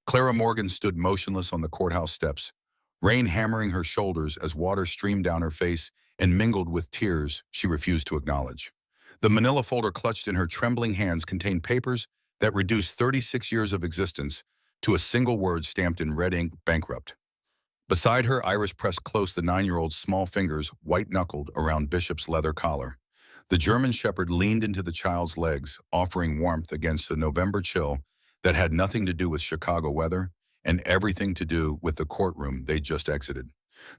Clara Morgan stood motionless on the courthouse steps, rain hammering her shoulders as water streamed down her face and mingled with tears she refused to acknowledge. The manila folder clutched in her trembling hands contained papers that reduced 36 years of existence to a single word stamped in red ink: bankrupt. Beside her, Iris pressed close the 9-year-old's small fingers, white-knuckled, around Bishop's leather collar. The German shepherd leaned into the child's legs, offering warmth against a November chill that had nothing to do with Chicago weather and everything to do with the courtroom they'd just exited.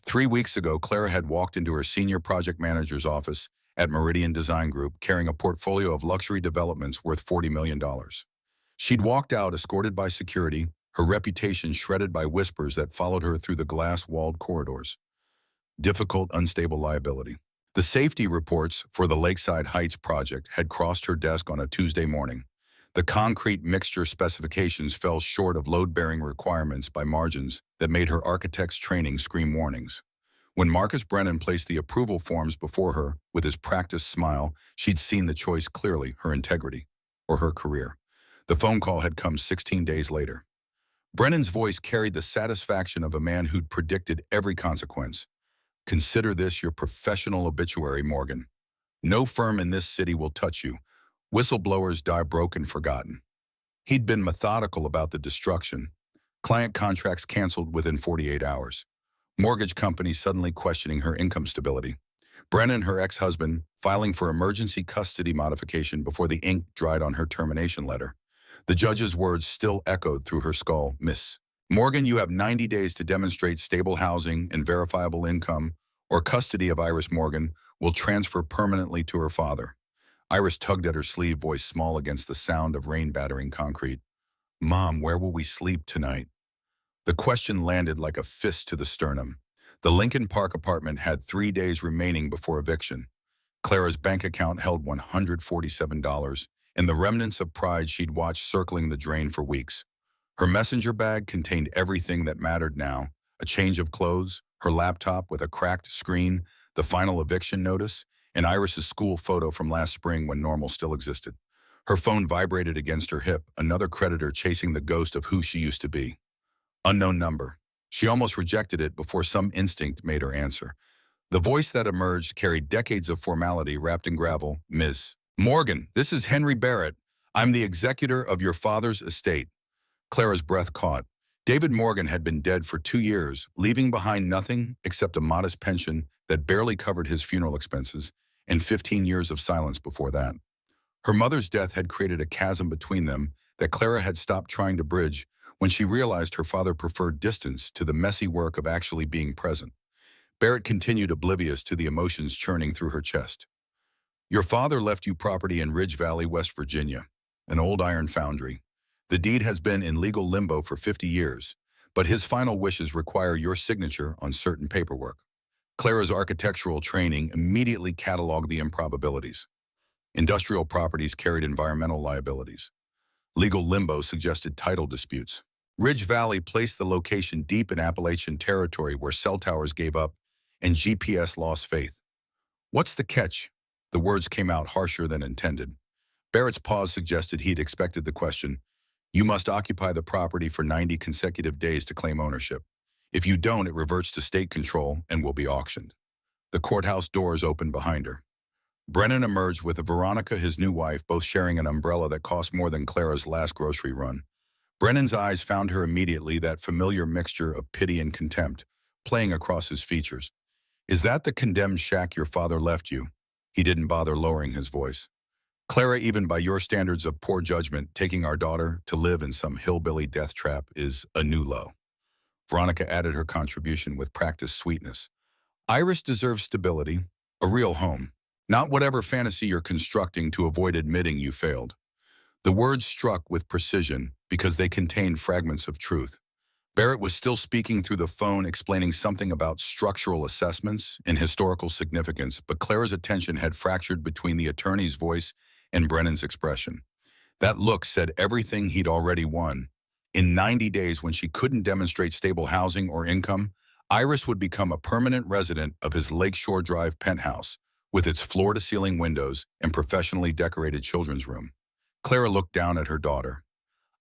3 weeks ago, Clara had walked into her senior project manager's office at Meridian Design Group carrying a portfolio of luxury developments worth $40 million. She'd walked out escorted by security, her reputation shredded by whispers that followed her through the glass-walled corridors. Difficult, unstable liability. The safety reports for the Lakeside Heights project had crossed her desk on a Tuesday morning. The concrete mixture specifications fell short of load-bearing requirements by margins that made her architect's training scream warnings. When Marcus Brennan placed the approval forms before her with his practiced smile, she'd seen the choice clearly: her integrity or her career. The phone call had come 16 days later. Brennan's voice carried the satisfaction of a man who'd predicted every consequence. "Consider this your professional obituary, Morgan. No firm in this city will touch you. Whistleblowers die broken, forgotten." He'd been methodical about the destruction. Client contracts canceled within 48 hours. Mortgage companies suddenly questioning her income stability. Brennan, her ex-husband, filing for emergency custody modification before the ink dried on her termination letter. The judge's words still echoed through her skull: "Miss Morgan, you have 90 days to demonstrate stable housing and verifiable income, or custody of Iris Morgan will transfer permanently to her father." Iris tugged at her sleeve, voice small against the sound of rain battering concrete. "Mom, where will we sleep tonight?" The question landed like a fist to the sternum. The Lincoln Park apartment had 3 days remaining before eviction. Clara's bank account held $147 and the remnants of pride she'd watched circling the drain for weeks. Her messenger bag contained everything that mattered now: a change of clothes, her laptop with a cracked screen, the final eviction notice, and Iris's school photo from last spring when normal still existed. Her phone vibrated against her hip, another creditor chasing the ghost of who she used to be. Unknown number. She almost rejected it before some instinct made her answer. The voice that emerged carried decades of formality wrapped in gravel. "Ms. Morgan, this is Henry Barrett. I'm the executor of your father's estate." Clara's breath caught. David Morgan had been dead for 2 years, leaving behind nothing except a modest pension that barely covered his funeral expenses, and 15 years of silence before that. Her mother's death had created a chasm between them that Clara had stopped trying to bridge when she realized her father preferred distance to the messy work of actually being present. Barrett continued, oblivious to the emotions churning through her chest. "Your father left you property in Ridge Valley, West Virginia, an old iron foundry. The deed has been in legal limbo for 50 years, but his final wishes require your signature on certain paperwork." Clara's architectural training immediately cataloged the improbabilities. Industrial properties carried environmental liabilities. Legal limbo suggested title disputes. Ridge Valley placed the location deep in Appalachian territory where cell towers gave up and GPS lost faith. "What's the catch?" The words came out harsher than intended. Barrett's pause suggested he'd expected the question. "You must occupy the property for 90 consecutive days to claim ownership. If you don't, it reverts to state control and will be auctioned." The courthouse doors opened behind her. Brennan emerged with Veronica, his new wife, both sharing an umbrella that cost more than Clara's last grocery run. Brennan's eyes found her immediately, that familiar mixture of pity and contempt playing across his features. "Is that the condemned shack your father left you?" He didn't bother lowering his voice. "Clara, even by your standards of poor judgment, taking our daughter to live in some hillbilly death trap is a new low." Veronica added her contribution with practiced sweetness. "Iris deserves stability, a real home, not whatever fantasy you're constructing to avoid admitting you failed." The words struck with precision because they contained fragments of truth. Barrett was still speaking through the phone, explaining something about structural assessments and historical significance, but Clara's attention had fractured between the attorney's voice and Brennan's expression. That look said everything he'd already won. In 90 days, when she couldn't demonstrate stable housing or income, Iris would become a permanent resident of his Lakeshore Drive penthouse, with its floor-to-ceiling windows and professionally decorated children's room. Clara looked down at her daughter.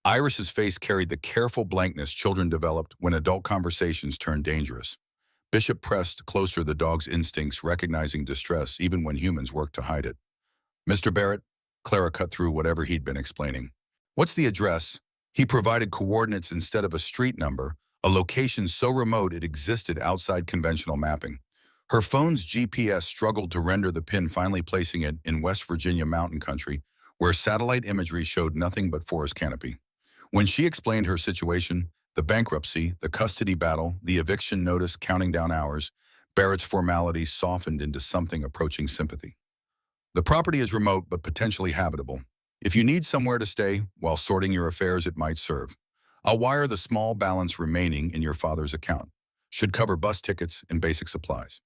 Iris's face carried the careful blankness children developed when adult conversations turned dangerous. Bishop pressed closer the dog's instincts, recognizing distress even when humans worked to hide it. Mr. Barrett, Clara cut through whatever he'd been explaining. What's the address? He provided coordinates instead of a street number, a location so remote it existed outside conventional mapping. Her phone's GPS struggled to render the pin, finally placing it in West Virginia mountain country, where satellite imagery showed nothing but forest canopy. When she explained her situation, the bankruptcy, the custody battle, the eviction notice counting down hours, Barrett's formality softened into something approaching sympathy. The property is remote but potentially habitable. If you need somewhere to stay while sorting your affairs, it might serve. I'll wire the small balance remaining in your father's account. Should cover bus tickets and basic supplies.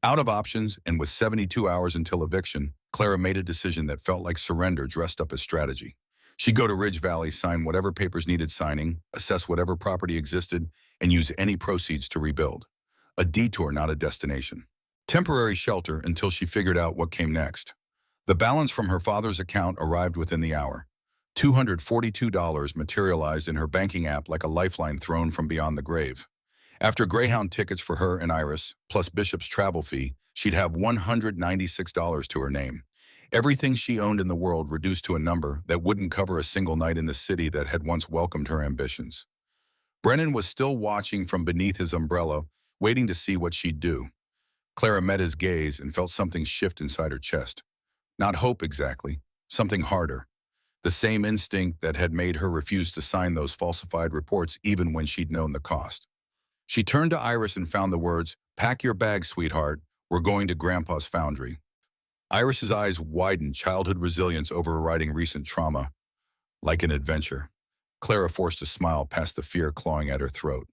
Out of options and with 72 hours until eviction, Clara made a decision that felt like surrender dressed up as strategy. She'd go to Ridge Valley, sign whatever papers needed signing, assess whatever property existed, and use any proceeds to rebuild. A detour, not a destination. Temporary shelter until she figured out what came next. The balance from her father's account arrived within the hour. $242 materialized in her banking app like a lifeline thrown from beyond the grave. After Greyhound tickets for her and Iris, plus Bishop's travel fee, she'd have $196 to her name. Everything she owned in the world reduced to a number that wouldn't cover a single night in the city that had once welcomed her ambitions. Brennan was still watching from beneath his umbrella, waiting to see what she'd do. Clara met his gaze and felt something shift inside her chest. Not hope exactly, something harder. The same instinct that had made her refuse to sign those falsified reports even when she'd known the cost. She turned to Iris and found the words, "Pack your bags, sweetheart. We're going to Grandpa's foundry." Iris's eyes widened, childhood resilience overriding recent trauma. Like an adventure. Clara forced a smile past the fear clawing at her throat.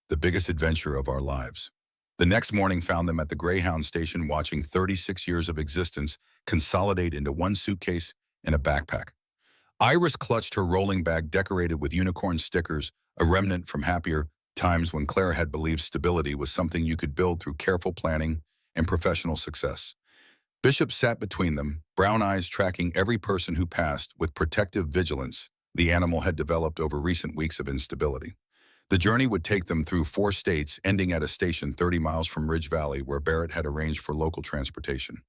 The biggest adventure of our lives. The next morning found them at the Greyhound station watching 36 years of existence consolidate into one suitcase and a backpack. Iris clutched her rolling bag decorated with unicorn stickers, a remnant from happier times when Clara had believed stability was something you could build through careful planning and professional success. Bishop sat between them, brown eyes tracking every person who passed with protective vigilance the animal had developed over recent weeks of instability. The journey would take them through 4 states, ending at a station 30 miles from Ridge Valley where Barrett had arranged for local transportation.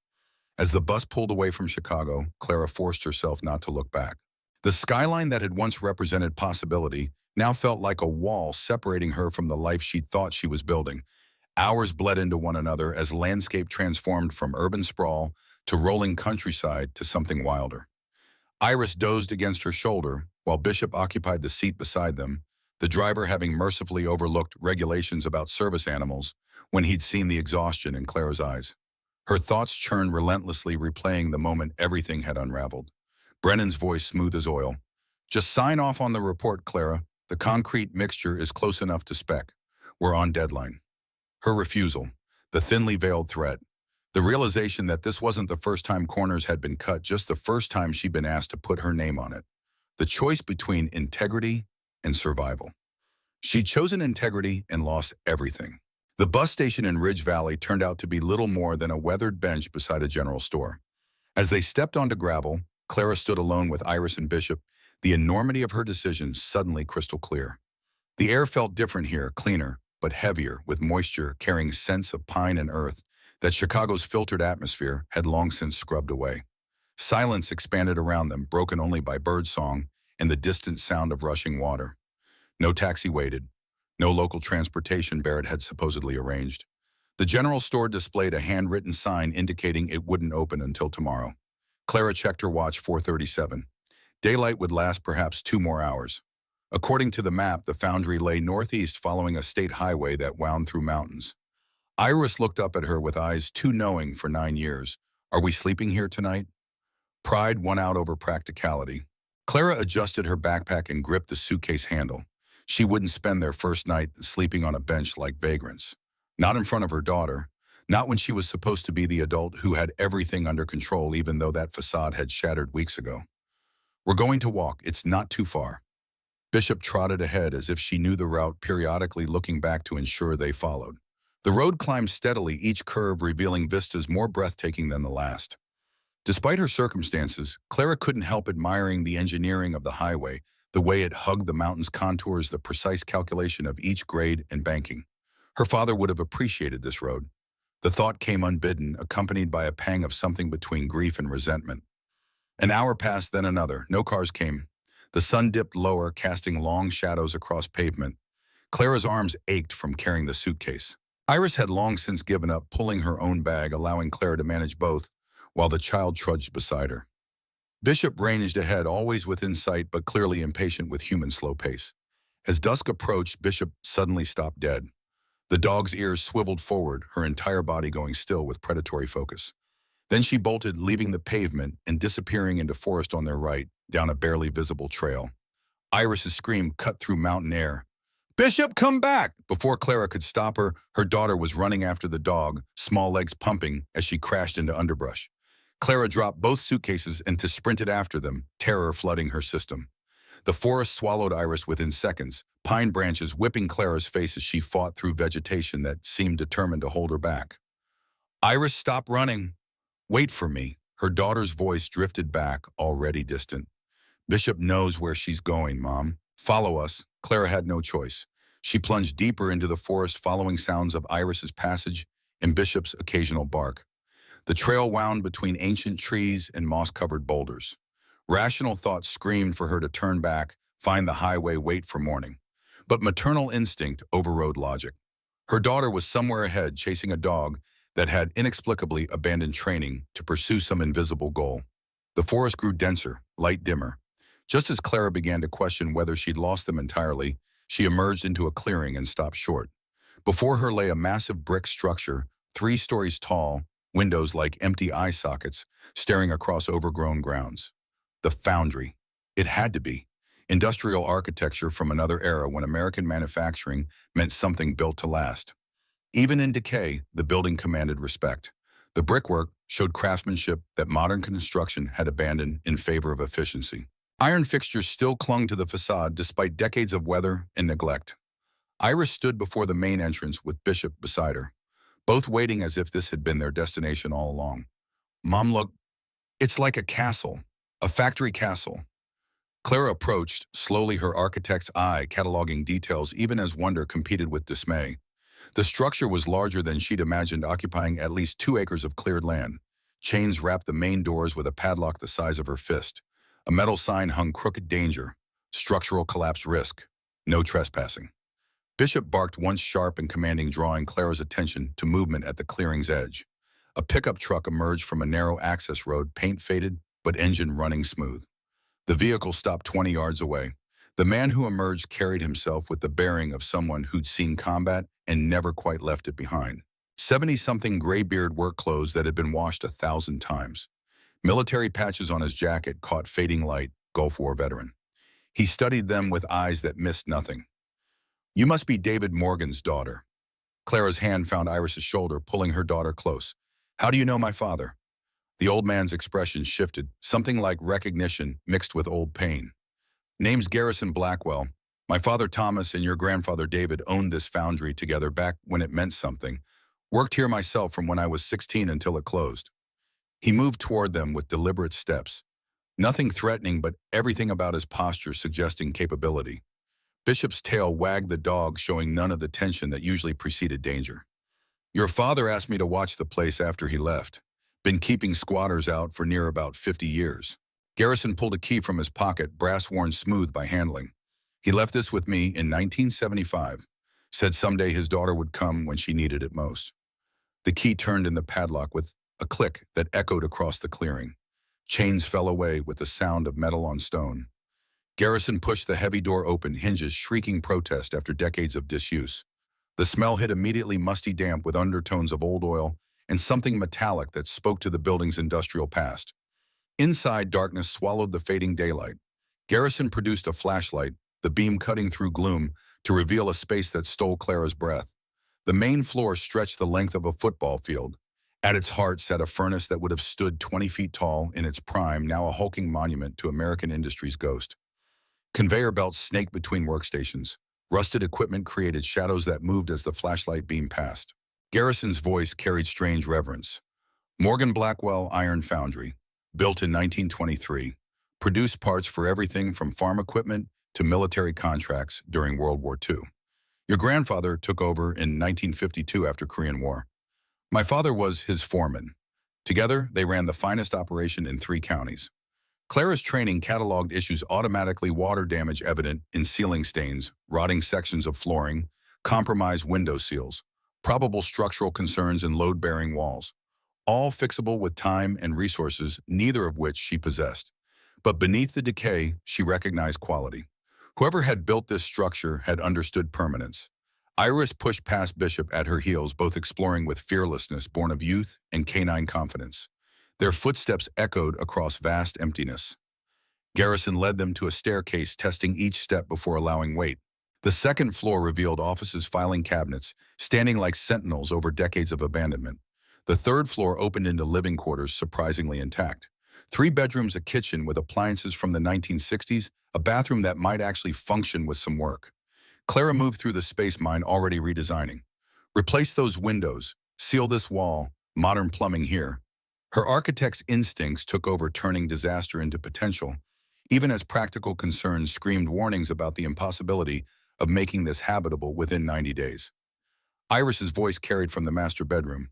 As the bus pulled away from Chicago, Clara forced herself not to look back. The skyline that had once represented possibility now felt like a wall separating her from the life she thought she was building. Hours bled into one another as landscape transformed from urban sprawl to rolling countryside to something wilder. Iris dozed against her shoulder while Bishop occupied the seat beside them, the driver having mercifully overlooked regulations about service animals when he'd seen the exhaustion in Clara's eyes. Her thoughts churned relentlessly, replaying the moment everything had unraveled. Brennan's voice smooth as oil. "Just sign off on the report, Clara. The concrete mixture is close enough to spec. We're on deadline." Her refusal, the thinly veiled threat, the realization that this wasn't the first time corners had been cut, just the first time she'd been asked to put her name on it. The choice between integrity and survival. She'd chosen integrity and lost everything. The bus station in Ridge Valley turned out to be little more than a weathered bench beside a general store. As they stepped onto gravel, Clara stood alone with Iris and Bishop, the enormity of her decision suddenly crystal clear. The air felt different here, cleaner, but heavier, with moisture carrying scents of pine and earth that Chicago's filtered atmosphere had long since scrubbed away. Silence expanded around them, broken only by birdsong and the distant sound of rushing water. No taxi waited. No local transportation Barrett had supposedly arranged. The general store displayed a handwritten sign indicating it wouldn't open until tomorrow. Clara checked her watch, 4:37. Daylight would last perhaps 2 more hours. According to the map, the foundry lay northeast following a state highway that wound through mountains. Iris looked up at her with eyes too knowing for 9 years. "Are we sleeping here tonight?" Pride won out over practicality. Clara adjusted her backpack and gripped the suitcase handle. She wouldn't spend their first night sleeping on a bench like vagrants. Not in front of her daughter. Not when she was supposed to be the adult who had everything under control, even though that facade had shattered weeks ago. "We're going to walk. It's not too far." Bishop trotted ahead as if she knew the route, periodically looking back to ensure they followed. The road climbed steadily, each curve revealing vistas more breathtaking than the last. Despite her circumstances, Clara couldn't help admiring the engineering of the highway, The way it hugged the mountain's contours, the precise calculation of each grade and banking. Her father would have appreciated this road. The thought came unbidden, accompanied by a pang of something between grief and resentment. An hour passed, then another. No cars came. The sun dipped lower, casting long shadows across pavement. Clara's arms ached from carrying the suitcase. Iris had long since given up pulling her own bag, allowing Clara to manage both, while the child trudged beside her. Bishop ranged ahead, always within sight, but clearly impatient with human slow pace. As dusk approached, Bishop suddenly stopped dead. The dog's ears swiveled forward, her entire body going still with predatory focus. Then she bolted, leaving the pavement and disappearing into forest on their right, down a barely visible trail. Iris's scream cut through mountain air. "Bishop, come back!" Before Clara could stop her, her daughter was running after the dog, small legs pumping as she crashed into underbrush. Clara dropped both suitcases and sprinted after them, terror flooding her system. The forest swallowed Iris within seconds, pine branches whipping Clara's face as she fought through vegetation that seemed determined to hold her back. "Iris, stop running. Wait for me." Her daughter's voice drifted back, already distant. "Bishop knows where she's going, Mom. Follow us." Clara had no choice. She plunged deeper into the forest, following sounds of Iris's passage and Bishop's occasional bark. The trail wound between ancient trees and moss-covered boulders. Rational thought screamed for her to turn back, find the highway, wait for morning. But maternal instinct overrode logic. Her daughter was somewhere ahead, chasing a dog that had inexplicably abandoned training to pursue some invisible goal. The forest grew denser, light dimmer. Just as Clara began to question whether she'd lost them entirely, she emerged into a clearing and stopped short. Before her lay a massive brick structure, 3 stories tall, windows like empty eye sockets, staring across overgrown grounds. The foundry. It had to be. Industrial architecture from another era when American manufacturing meant something built to last. Even in decay, the building commanded respect. The brickwork showed craftsmanship that modern construction had abandoned in favor of efficiency. Iron fixtures still clung to the facade despite decades of weather and neglect. Iris stood before the main entrance with Bishop beside her, both waiting as if this had been their destination all along. "Mom, look, it's like a castle, a factory castle." Clara approached, slowly, her architect's eye cataloging details even as wonder competed with dismay. The structure was larger than she'd imagined, occupying at least 2 acres of cleared land. Chains wrapped the main doors with a padlock the size of her fist. A metal sign hung crooked: danger, structural collapse risk, no trespassing. Bishop barked once, sharp and commanding, drawing Clara's attention to movement at the clearing's edge. A pickup truck emerged from a narrow access road, paint faded but engine running smooth. The vehicle stopped 20 yards away. The man who emerged carried himself with the bearing of someone who'd seen combat and never quite left it behind. 70-something graybeard work clothes that had been washed 1,000 times. Military patches on his jacket caught fading light, Gulf War veteran. He studied them with eyes that missed nothing. "You must be David Morgan's daughter." Clara's hand found Iris's shoulder, pulling her daughter close. "How do you know my father?" The old man's expression shifted, something like recognition mixed with old pain. "Name's Garrison Blackwell. My father Thomas and your grandfather David owned this foundry together back when it meant something. Worked here myself from when I was 16 until it closed." He moved toward them with deliberate steps. Nothing threatening, but everything about his posture suggesting capability. Bishop's tail wagged the dog, showing none of the tension that usually preceded danger. "Your father asked me to watch the place after he left. Been keeping squatters out for near about 50 years. Garrison pulled a key from his pocket, brass worn smooth by handling. "He left this with me in 1975. Said someday his daughter would come when she needed it most." The key turned in the padlock with a click that echoed across the clearing. Chains fell away with the sound of metal on stone. Garrison pushed the heavy door open, hinges shrieking protest after decades of disuse. The smell hit immediately, musty damp with undertones of old oil and something metallic that spoke to the building's industrial past. Inside, darkness swallowed the fading daylight. Garrison produced a flashlight, the beam cutting through gloom to reveal a space that stole Clara's breath. The main floor stretched the length of a football field. At its heart sat a furnace that would have stood 20 feet tall in its prime, now a hulking monument to American industry's ghost. Conveyor belts snaked between workstations. Rusted equipment created shadows that moved as the flashlight beam passed. Garrison's voice carried strange reverence. "Morgan Blackwell Iron Foundry, built in 1923, produced parts for everything from farm equipment to military contracts during World War II. Your grandfather took over in 1952 after Korean War. My father was his foreman. Together, they ran the finest operation in 3 counties. Clara's training cataloged issues automatically water damage evident in ceiling stains, rotting sections of flooring, compromised window seals, probable structural concerns in load-bearing walls, all fixable with time and resources, neither of which she possessed. But beneath the decay, she recognized quality. Whoever had built this structure had understood permanence. Iris pushed past Bishop at her heels, both exploring with fearlessness born of youth and canine confidence. Their footsteps echoed across vast emptiness. Garrison led them to a staircase, testing each step before allowing weight. The second floor revealed offices, filing cabinets, standing like sentinels over decades of abandonment. The third floor opened into living quarters, surprisingly intact. 3 bedrooms, a kitchen with appliances from the 1960s, a bathroom that might actually function with some work. Clara moved through the space, mind already redesigning. Replace those windows, seal this wall, modern plumbing here. Her architect's instincts took over, turning disaster into potential, even as practical concerns screamed warnings about the impossibility of making this habitable within 90 days. Iris's voice carried from the master bedroom.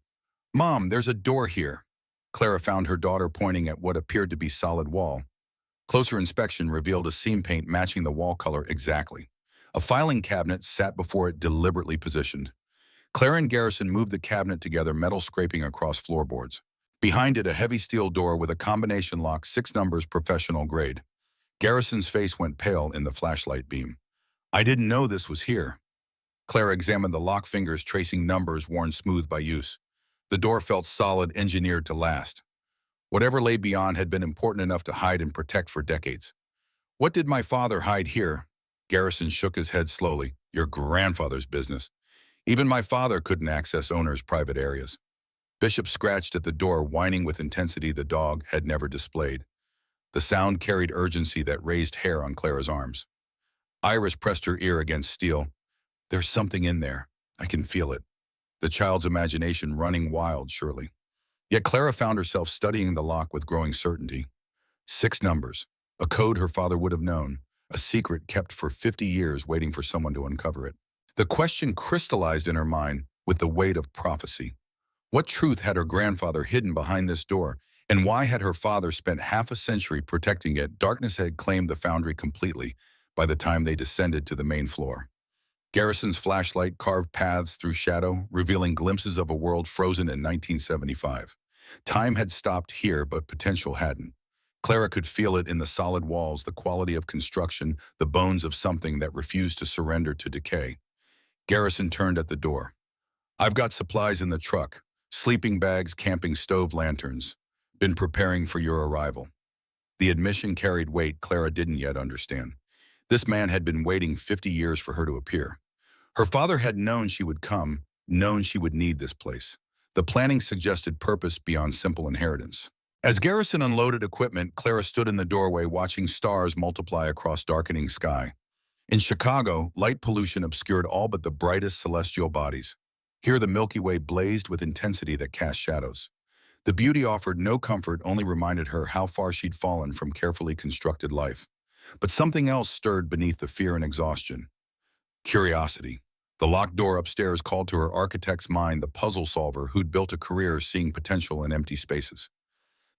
"Mom, there's a door here." Clara found her daughter pointing at what appeared to be solid wall. Closer inspection revealed a seam paint matching the wall color exactly. A filing cabinet sat before it, deliberately positioned. Clara and Garrison moved the cabinet together, metal scraping across floorboards. Behind it, a heavy steel door with a combination lock, 6 numbers, professional grade. Garrison's face went pale in the flashlight beam. "I didn't know this was here." Clara examined the lock, fingers tracing numbers worn smooth by use. The door felt solid, engineered to last. Whatever lay beyond had been important enough to hide and protect for decades. "What did my father hide here?" Garrison shook his head slowly. "Your grandfather's business. Even my father couldn't access owners' private areas." Bishop scratched at the door, whining with intensity the dog had never displayed. The sound carried urgency that raised hair on Clara's arms. Iris pressed her ear against steel. "There's something in there. I can feel it." The child's imagination running wild, surely. Yet Clara found herself studying the lock with growing certainty. 6 numbers, a code her father would have known, a secret kept for 50 years waiting for someone to uncover it. The question crystallized in her mind with the weight of prophecy. What truth had her grandfather hidden behind this door, and why had her father spent half a century protecting it? Darkness had claimed the foundry completely by the time they descended to the main floor. Garrison's flashlight carved paths through shadow, revealing glimpses of a world frozen in 1975. Time had stopped here, but potential hadn't. Clara could feel it in the solid walls, the quality of construction, the bones of something that refused to surrender to decay. Garrison turned at the door. "I've got supplies in the truck. Sleeping bags, camping stove, lanterns. Been preparing for your arrival." The admission carried weight Clara didn't yet understand. This man had been waiting 50 years for her to appear. Her father had known she would come, known she would need this place. The planning suggested purpose beyond simple inheritance. As Garrison unloaded equipment, Clara stood in the doorway watching stars multiply across darkening sky. In Chicago, light pollution obscured all but the brightest celestial bodies. Here the Milky Way blazed with intensity that cast shadows. The beauty offered no comfort, only reminded her how far she'd fallen from carefully constructed life. But something else stirred beneath the fear and exhaustion. Curiosity. The locked door upstairs called to her architect's mind, the puzzle solver who'd built a career seeing potential in empty spaces.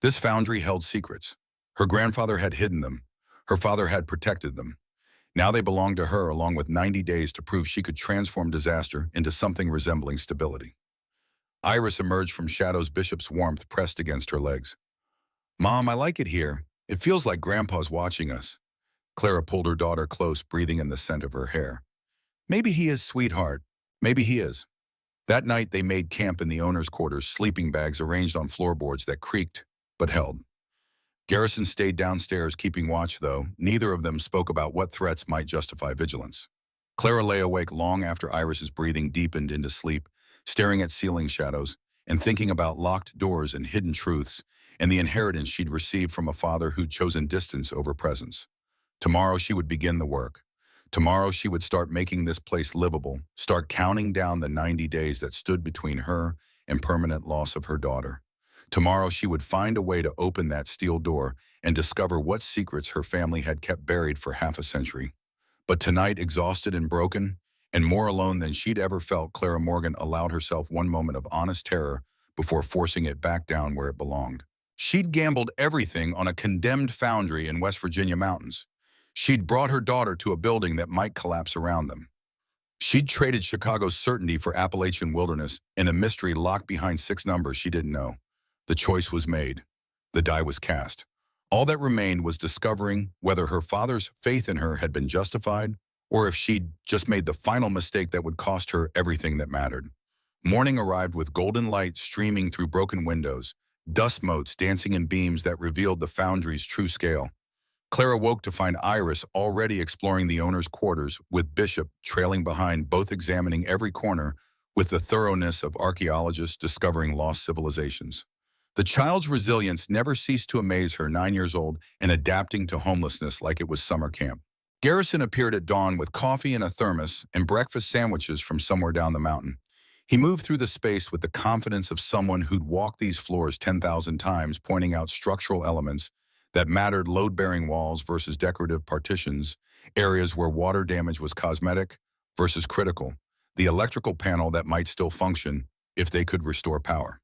This foundry held secrets. Her grandfather had hidden them. Her father had protected them. Now they belonged to her, along with 90 days to prove she could transform disaster into something resembling stability. Iris emerged from shadows, Bishop's warmth pressed against her legs. "Mom, I like it here. It feels like Grandpa's watching us." Clara pulled her daughter close, breathing in the scent of her hair. "Maybe he is, sweetheart. Maybe he is." That night they made camp in the owner's quarters, sleeping bags arranged on floorboards that creaked but held. Garrison stayed downstairs, keeping watch, though. Neither of them spoke about what threats might justify vigilance. Clara lay awake long after Iris's breathing deepened into sleep, staring at ceiling shadows and thinking about locked doors and hidden truths and the inheritance she'd received from a father who'd chosen distance over presence. Tomorrow she would begin the work. Tomorrow she would start making this place livable, start counting down the 90 days that stood between her and permanent loss of her daughter. Tomorrow she would find a way to open that steel door and discover what secrets her family had kept buried for half a century. But tonight, exhausted and broken, and more alone than she'd ever felt, Clara Morgan allowed herself one moment of honest terror before forcing it back down where it belonged. She'd gambled everything on a condemned foundry in West Virginia mountains. She'd brought her daughter to a building that might collapse around them. She'd traded Chicago's certainty for Appalachian wilderness in a mystery locked behind six numbers she didn't know. The choice was made. The die was cast. All that remained was discovering whether her father's faith in her had been justified or if she'd just made the final mistake that would cost her everything that mattered. Morning arrived with golden light streaming through broken windows, dust motes dancing in beams that revealed the foundry's true scale. Clara woke to find Iris already exploring the owner's quarters, with Bishop trailing behind, both examining every corner with the thoroughness of archaeologists discovering lost civilizations. The child's resilience never ceased to amaze her, 9 years old, and adapting to homelessness like it was summer camp. Garrison appeared at dawn with coffee in a thermos and breakfast sandwiches from somewhere down the mountain. He moved through the space with the confidence of someone who'd walked these floors 10,000 times, pointing out structural elements that mattered: load-bearing walls versus decorative partitions, areas where water damage was cosmetic versus critical, the electrical panel that might still function if they could restore power.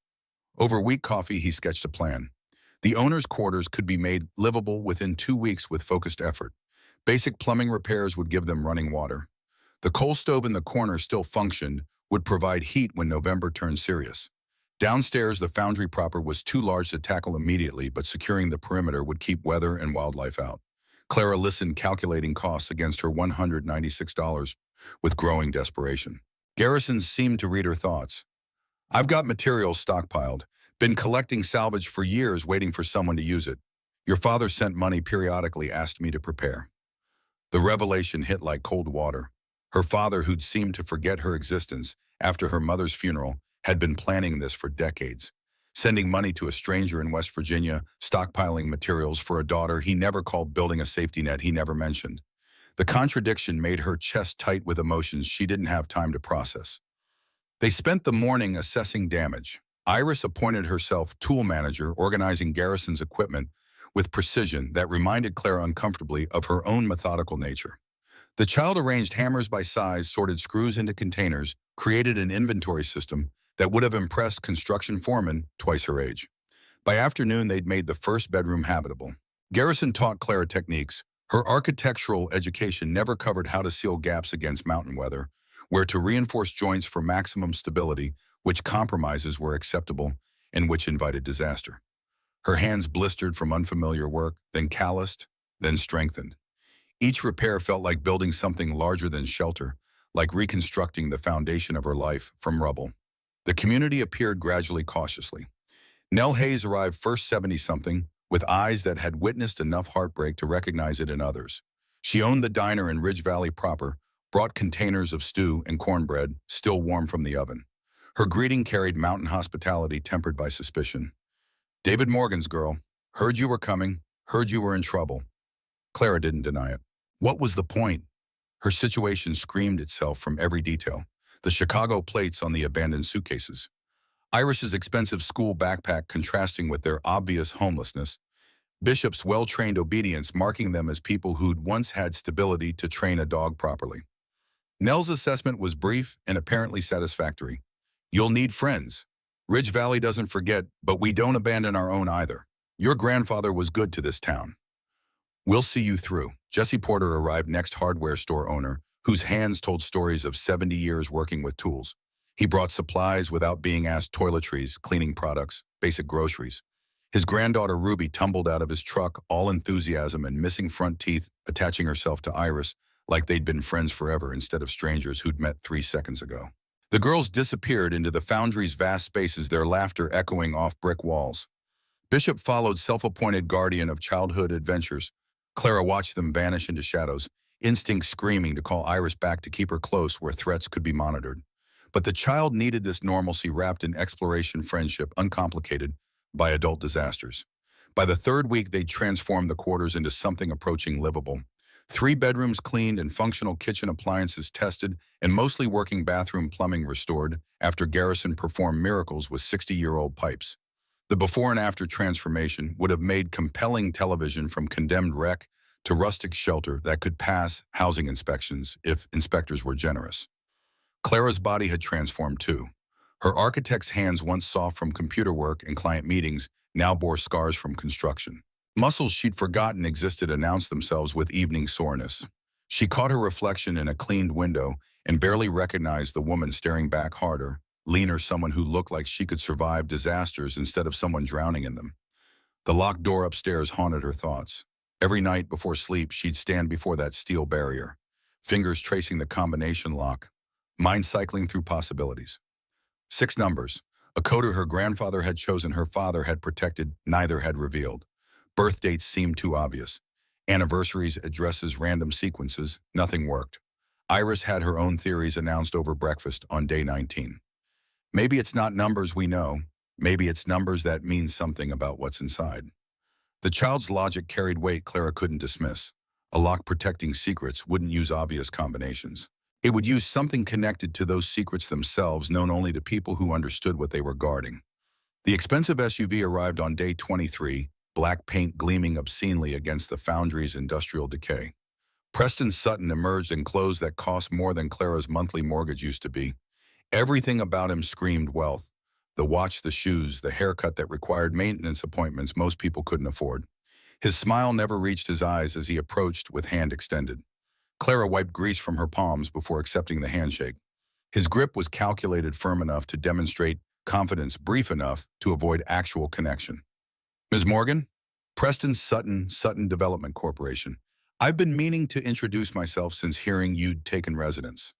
Over weak coffee, he sketched a plan. The owner's quarters could be made livable within 2 weeks with focused effort. Basic plumbing repairs would give them running water. The coal stove in the corner still functioned, would provide heat when November turned serious. Downstairs, the foundry proper was too large to tackle immediately, but securing the perimeter would keep weather and wildlife out. Clara listened, calculating costs against her $196 with growing desperation. Garrison seemed to read her thoughts. "I've got materials stockpiled. Been collecting salvage for years, waiting for someone to use it. Your father sent money periodically, asked me to prepare." The revelation hit like cold water. Her father, who'd seemed to forget her existence after her mother's funeral, had been planning this for decades. Sending money to a stranger in West Virginia, stockpiling materials for a daughter he never called, building a safety net he never mentioned. The contradiction made her chest tight with emotions she didn't have time to process. They spent the morning assessing damage. Iris appointed herself tool manager, organizing Garrison's equipment with precision that reminded Clara uncomfortably of her own methodical nature. The child arranged hammers by size, sorted screws into containers, created an inventory system that would have impressed construction foremen twice her age. By afternoon, they'd made the first bedroom habitable. Garrison taught Clara techniques. Her architectural education never covered how to seal gaps against mountain weather, where to reinforce joints for maximum stability, which compromises were acceptable, and which invited disaster. Her hands blistered from unfamiliar work, then calloused, then strengthened. Each repair felt like building something larger than shelter, like reconstructing the foundation of her life from rubble. The community appeared gradually, cautiously. Nell Hayes arrived first, 70-something, with eyes that had witnessed enough heartbreak to recognize it in others. She owned the diner in Ridge Valley proper, brought containers of stew and cornbread, still warm from the oven. Her greeting carried mountain hospitality tempered by suspicion. "David Morgan's girl. Heard you were coming. Heard you were in trouble." Clara didn't deny it. What was the point? Her situation screamed itself from every detail. The Chicago plates on the abandoned suitcases. Iris's expensive school backpack contrasting with their obvious homelessness. Bishop's well-trained obedience marking them as people who'd once had stability to train a dog properly. Nell's assessment was brief and apparently satisfactory. "You'll need friends. Ridge Valley doesn't forget, but we don't abandon our own either. Your grandfather was good to this town. We'll see you through." Jesse Porter arrived next, hardware store owner, whose hands told stories of 70 years working with tools. He brought supplies without being asked: toiletries, cleaning products, basic groceries. His granddaughter Ruby tumbled out of his truck, all enthusiasm and missing front teeth, attaching herself to Iris like they'd been friends forever instead of strangers who'd met 3 seconds ago. The girls disappeared into the foundry's vast spaces, their laughter echoing off brick walls. Bishop followed, self-appointed guardian of childhood adventures. Clara watched them vanish into shadows, instinct screaming to call Iris back to keep her close where threats could be monitored. But the child needed this normalcy wrapped in exploration, friendship, uncomplicated by adult disasters. By the 3rd week, they'd transformed the quarters into something approaching livable. 3 bedrooms cleaned and functional kitchen appliances tested, and mostly working bathroom plumbing restored after Garrison performed miracles with 60-year-old pipes. The before and after transformation would have made compelling television, from condemned wreck to rustic shelter that could pass housing inspections if inspectors were generous. Clara's body had transformed too. Her architect's hands, once soft from computer work and client meetings, now bore scars from construction. Muscles she'd forgotten existed announced themselves with evening soreness. She caught her reflection in a cleaned window and barely recognized the woman staring back harder, leaner, someone who looked like she could survive disasters instead of someone drowning in them. The locked door upstairs haunted her thoughts. Every night before sleep, she'd stand before that steel barrier, fingers tracing the combination lock, mind cycling through possibilities. 6 numbers, a code her grandfather had chosen, her father had protected, neither had revealed. Birth dates seemed too obvious. Anniversaries, addresses, random sequences, nothing worked. Iris had her own theories announced over breakfast on day 19. Maybe it's not numbers we know. Maybe it's numbers that mean something about what's inside. The child's logic carried weight Clara couldn't dismiss. A lock protecting secrets wouldn't use obvious combinations. It would use something connected to those secrets themselves, known only to people who understood what they were guarding. The expensive SUV arrived on day 23, black paint gleaming obscenely against the foundry's industrial decay. Preston Sutton emerged in clothes that cost more than Clara's monthly mortgage used to be. Everything about him screamed wealth. The watch, the shoes, the haircut that required maintenance appointments most people couldn't afford. His smile never reached his eyes as he approached with hand extended. Clara wiped grease from her palms before accepting the handshake. His grip was calculated, firm enough to demonstrate confidence, brief enough to avoid actual connection. Ms. Morgan? Preston Sutton, Sutton Development Corporation. I've been meaning to introduce myself since hearing you'd taken residence.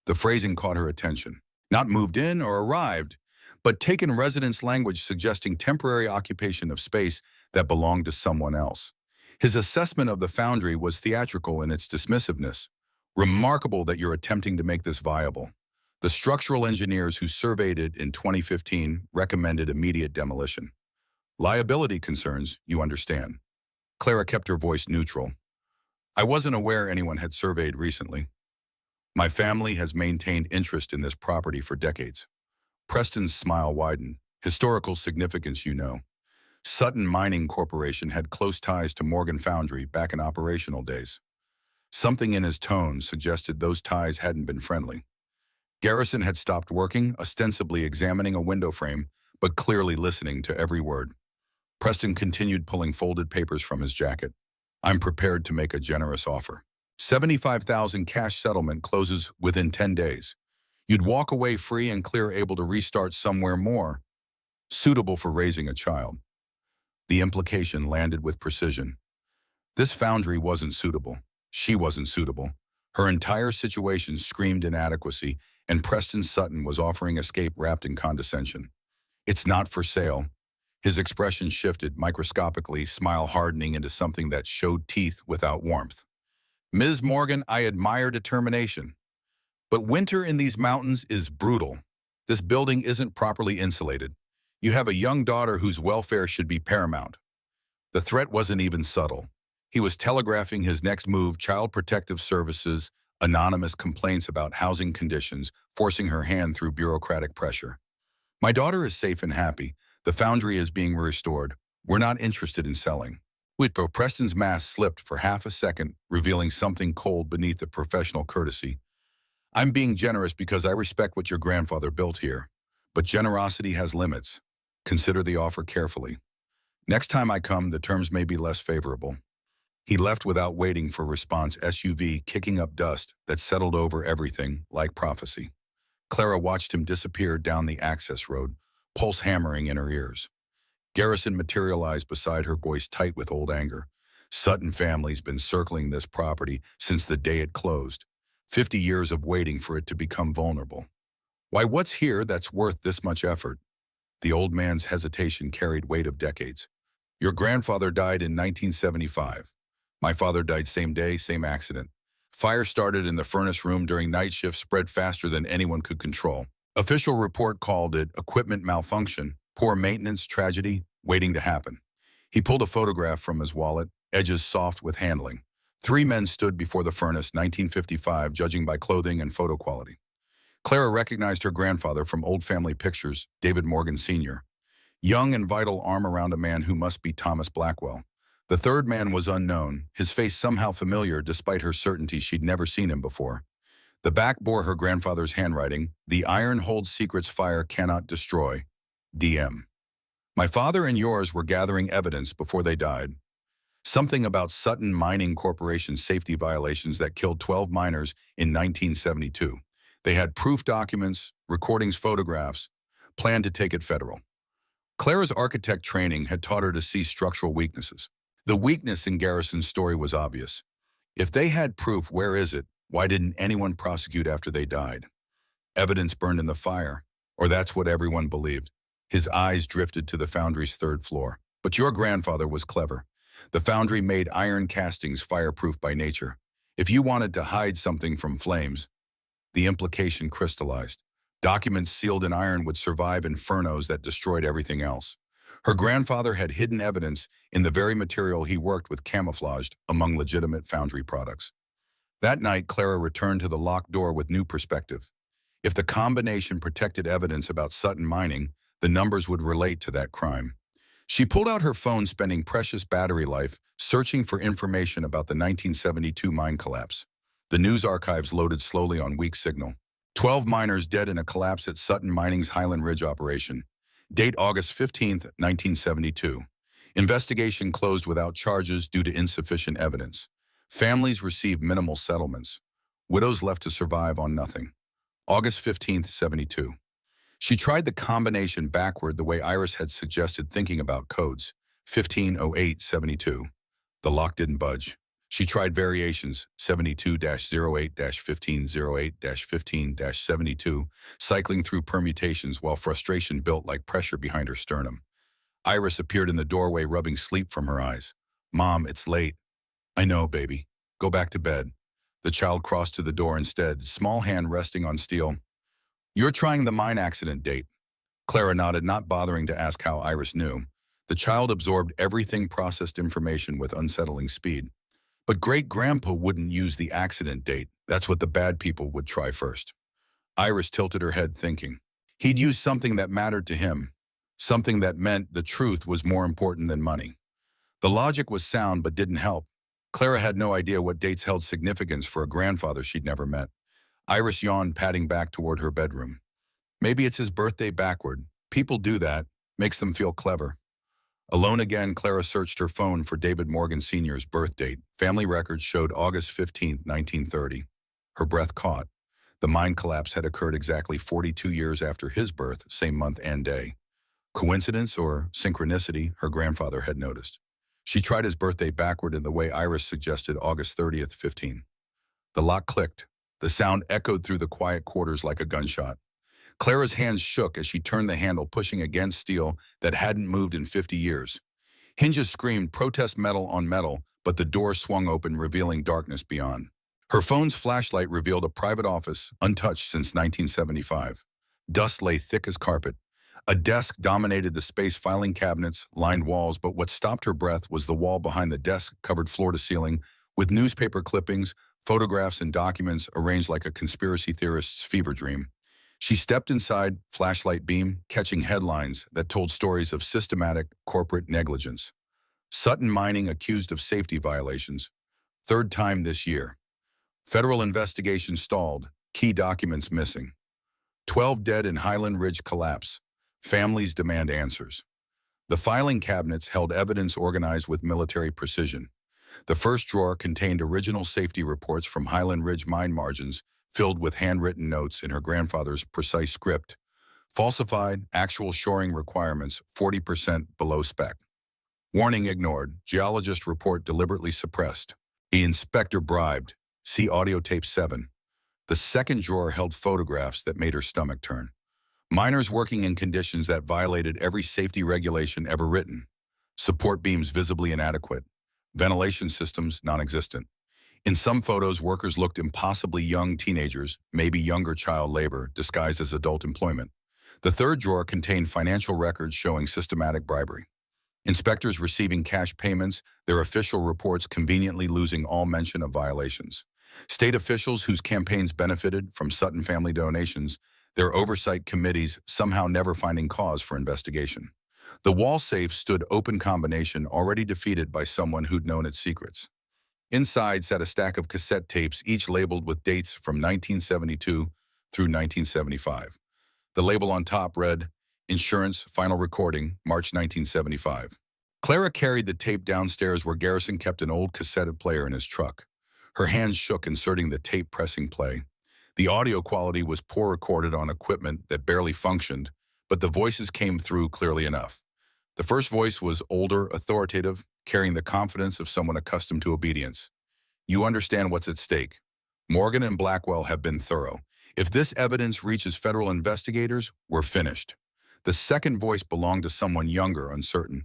The phrasing caught her attention. Not moved in or arrived, but taken residence, language suggesting temporary occupation of space that belonged to someone else. His assessment of the foundry was theatrical in its dismissiveness. Remarkable that you're attempting to make this viable. The structural engineers who surveyed it in 2015 recommended immediate demolition. Liability concerns, you understand. Clara kept her voice neutral. I wasn't aware anyone had surveyed recently. My family has maintained interest in this property for decades. Preston's smile widened. Historical significance, you know. Sutton Mining Corporation had close ties to Morgan Foundry back in operational days. Something in his tone suggested those ties hadn't been friendly. Garrison had stopped working, ostensibly examining a window frame, but clearly listening to every word. Preston continued pulling folded papers from his jacket. I'm prepared to make a generous offer. $75,000 cash settlement closes within 10 days. You'd walk away free and clear, able to restart somewhere more suitable for raising a child. The implication landed with precision. This foundry wasn't suitable. She wasn't suitable. Her entire situation screamed inadequacy, and Preston Sutton was offering escape wrapped in condescension. It's not for sale. His expression shifted microscopically, smile hardening into something that showed teeth without warmth. Ms. Morgan, I admire determination. But winter in these mountains is brutal. This building isn't properly insulated. You have a young daughter whose welfare should be paramount. The threat wasn't even subtle. He was telegraphing his next move: Child Protective Services, anonymous complaints about housing conditions, forcing her hand through bureaucratic pressure. My daughter is safe and happy. The foundry is being restored. We're not interested in selling. Preston's mask slipped for half a second, revealing something cold beneath the professional courtesy. I'm being generous because I respect what your grandfather built here. But generosity has limits. Consider the offer carefully. Next time I come, the terms may be less favorable. He left without waiting for response, SUV kicking up dust that settled over everything like prophecy. Clara watched him disappear down the access road, pulse hammering in her ears. Garrison materialized beside her, voice tight with old anger. Sutton family's been circling this property since the day it closed. 50 years of waiting for it to become vulnerable. Why, what's here that's worth this much effort? The old man's hesitation carried weight of decades. Your grandfather died in 1975. My father died same day, same accident. Fire started in the furnace room during night shift, spread faster than anyone could control. Official report called it equipment malfunction, poor maintenance, tragedy, waiting to happen. He pulled a photograph from his wallet, edges soft with handling. 3 men stood before the furnace, 1955, judging by clothing and photo quality. Clara recognized her grandfather from old family pictures, David Morgan Sr. Young and vital, arm around a man who must be Thomas Blackwell. The third man was unknown, his face somehow familiar despite her certainty she'd never seen him before. The back bore her grandfather's handwriting, "The iron holds secrets fire cannot destroy. DM. My father and yours were gathering evidence before they died. Something about Sutton Mining Corporation's safety violations that killed 12 miners in 1972. They had proof documents, recordings, photographs, planned to take it federal. Clara's architect training had taught her to see structural weaknesses. The weakness in Garrison's story was obvious. If they had proof, where is it? Why didn't anyone prosecute after they died? Evidence burned in the fire, or that's what everyone believed. His eyes drifted to the foundry's third floor. But your grandfather was clever. The foundry made iron castings fireproof by nature. If you wanted to hide something from flames, the implication crystallized. Documents sealed in iron would survive infernos that destroyed everything else. Her grandfather had hidden evidence in the very material he worked with camouflaged among legitimate foundry products. That night, Clara returned to the locked door with new perspective. If the combination protected evidence about Sutton Mining, the numbers would relate to that crime. She pulled out her phone, spending precious battery life searching for information about the 1972 mine collapse. The news archives loaded slowly on weak signal. 12 miners dead in a collapse at Sutton Mining's Highland Ridge operation. Date August 15, 1972. Investigation closed without charges due to insufficient evidence. Families received minimal settlements. Widows left to survive on nothing. August 15, 72. She tried the combination backward the way Iris had suggested, thinking about codes. 150872. The lock didn't budge. She tried variations, 72-08-1508-15-72, cycling through permutations while frustration built like pressure behind her sternum. Iris appeared in the doorway, rubbing sleep from her eyes. "Mom, it's late." "I know, baby. Go back to bed." The child crossed to the door instead, small hand resting on steel. "You're trying the mine accident date." Clara nodded, not bothering to ask how Iris knew. The child absorbed everything, processed information with unsettling speed. But great-grandpa wouldn't use the accident date. That's what the bad people would try first. Iris tilted her head, thinking. He'd use something that mattered to him, something that meant the truth was more important than money. The logic was sound but didn't help. Clara had no idea what dates held significance for a grandfather she'd never met. Iris yawned, padding back toward her bedroom. Maybe it's his birthday backward. People do that. Makes them feel clever. Alone again, Clara searched her phone for David Morgan Sr.'s birth date. Family records showed August 15, 1930. Her breath caught. The mine collapse had occurred exactly 42 years after his birth, same month and day. Coincidence or synchronicity, her grandfather had noticed. She tried his birthday backward in the way Iris suggested, August 30th, 15. The lock clicked. The sound echoed through the quiet quarters like a gunshot. Clara's hands shook as she turned the handle, pushing against steel that hadn't moved in 50 years. Hinges screamed protest metal on metal, but the door swung open, revealing darkness beyond. Her phone's flashlight revealed a private office, untouched since 1975. Dust lay thick as carpet. A desk dominated the space, filing cabinets lined walls, but what stopped her breath was the wall behind the desk, covered floor to ceiling, with newspaper clippings, photographs, and documents arranged like a conspiracy theorist's fever dream. She stepped inside, flashlight beam, catching headlines that told stories of systematic corporate negligence. Sutton Mining accused of safety violations. Third time this year. Federal investigation stalled. Key documents missing. 12 dead in Highland Ridge collapse. Families demand answers. The filing cabinets held evidence organized with military precision. The first drawer contained original safety reports from Highland Ridge mine margins, filled with handwritten notes in her grandfather's precise script. Falsified, actual shoring requirements 40% below spec. Warning ignored, geologist report deliberately suppressed. The inspector bribed. See audio tape 7. The second drawer held photographs that made her stomach turn. Miners working in conditions that violated every safety regulation ever written. Support beams visibly inadequate. Ventilation systems non-existent. In some photos, workers looked impossibly young, teenagers, maybe younger child labor, disguised as adult employment. The third drawer contained financial records showing systematic bribery. Inspectors receiving cash payments, their official reports conveniently losing all mention of violations. State officials whose campaigns benefited from Sutton family donations, their oversight committees somehow never finding cause for investigation. The wall safe stood open combination already defeated by someone who'd known its secrets. Inside sat a stack of cassette tapes, each labeled with dates from 1972 through 1975. The label on top read, Insurance, Final Recording, March 1975. Clara carried the tape downstairs where Garrison kept an old cassette player in his truck. Her hands shook inserting the tape, pressing play. The audio quality was poor, recorded on equipment that barely functioned, but the voices came through clearly enough. The first voice was older, authoritative, carrying the confidence of someone accustomed to obedience. You understand what's at stake. Morgan and Blackwell have been thorough. If this evidence reaches federal investigators, we're finished. The second voice belonged to someone younger, uncertain.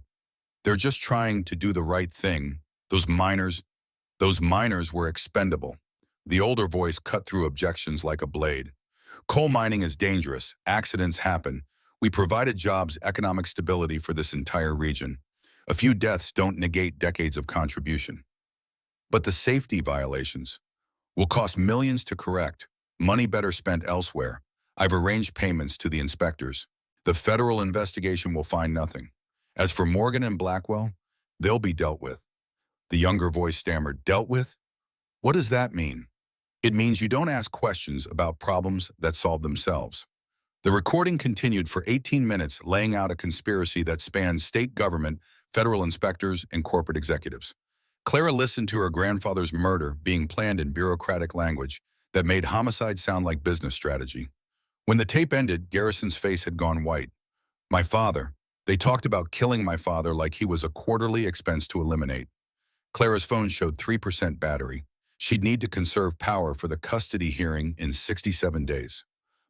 They're just trying to do the right thing. Those miners were expendable. The older voice cut through objections like a blade. Coal mining is dangerous. Accidents happen. We provided jobs, economic stability for this entire region. A few deaths don't negate decades of contribution. But the safety violations will cost millions to correct. Money better spent elsewhere. I've arranged payments to the inspectors. The federal investigation will find nothing. As for Morgan and Blackwell, they'll be dealt with. The younger voice stammered, dealt with? What does that mean? It means you don't ask questions about problems that solve themselves. The recording continued for 18 minutes, laying out a conspiracy that spanned state government, federal inspectors, and corporate executives. Clara listened to her grandfather's murder being planned in bureaucratic language that made homicide sound like business strategy. When the tape ended, Garrison's face had gone white. My father. They talked about killing my father like he was a quarterly expense to eliminate. Clara's phone showed 3% battery. She'd need to conserve power for the custody hearing in 67 days.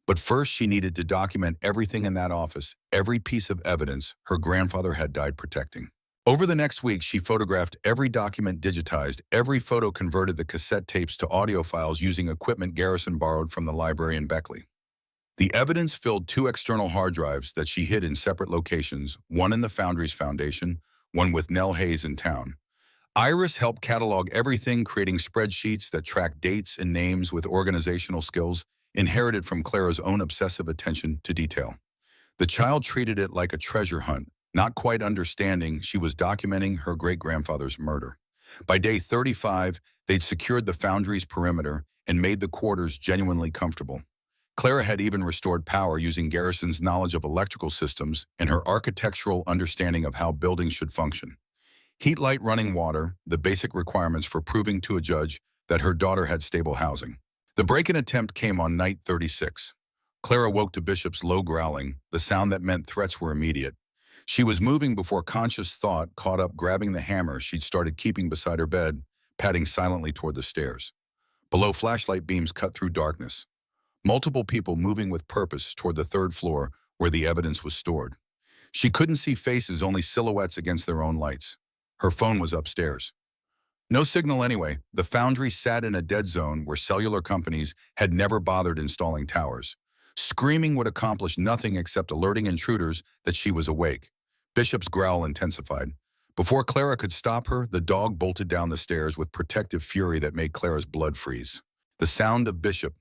But first, she needed to document everything in that office, every piece of evidence her grandfather had died protecting. Over the next week, she photographed every document, digitized every photo, converted the cassette tapes to audio files using equipment Garrison borrowed from the library in Beckley. The evidence filled 2 external hard drives that she hid in separate locations, one in the Foundry's foundation, one with Nell Hayes in town. Iris helped catalog everything, creating spreadsheets that tracked dates and names with organizational skills inherited from Clara's own obsessive attention to detail. The child treated it like a treasure hunt, not quite understanding she was documenting her great-grandfather's murder. By day 35, they'd secured the Foundry's perimeter and made the quarters genuinely comfortable. Clara had even restored power using Garrison's knowledge of electrical systems and her architectural understanding of how buildings should function. Heat, light, running water, the basic requirements for proving to a judge that her daughter had stable housing. The break-in attempt came on night 36. Clara woke to Bishop's low growling, the sound that meant threats were immediate. She was moving before conscious thought caught up, grabbing the hammer she'd started keeping beside her bed, padding silently toward the stairs. Below, flashlight beams cut through darkness. Multiple people moving with purpose toward the 3rd floor where the evidence was stored. She couldn't see faces, only silhouettes against their own lights. Her phone was upstairs. No signal anyway. The Foundry sat in a dead zone where cellular companies had never bothered installing towers. Screaming would accomplish nothing except alerting intruders that she was awake. Bishop's growl intensified. Before Clara could stop her, the dog bolted down the stairs with protective fury that made Clara's blood freeze. The sound of Bishop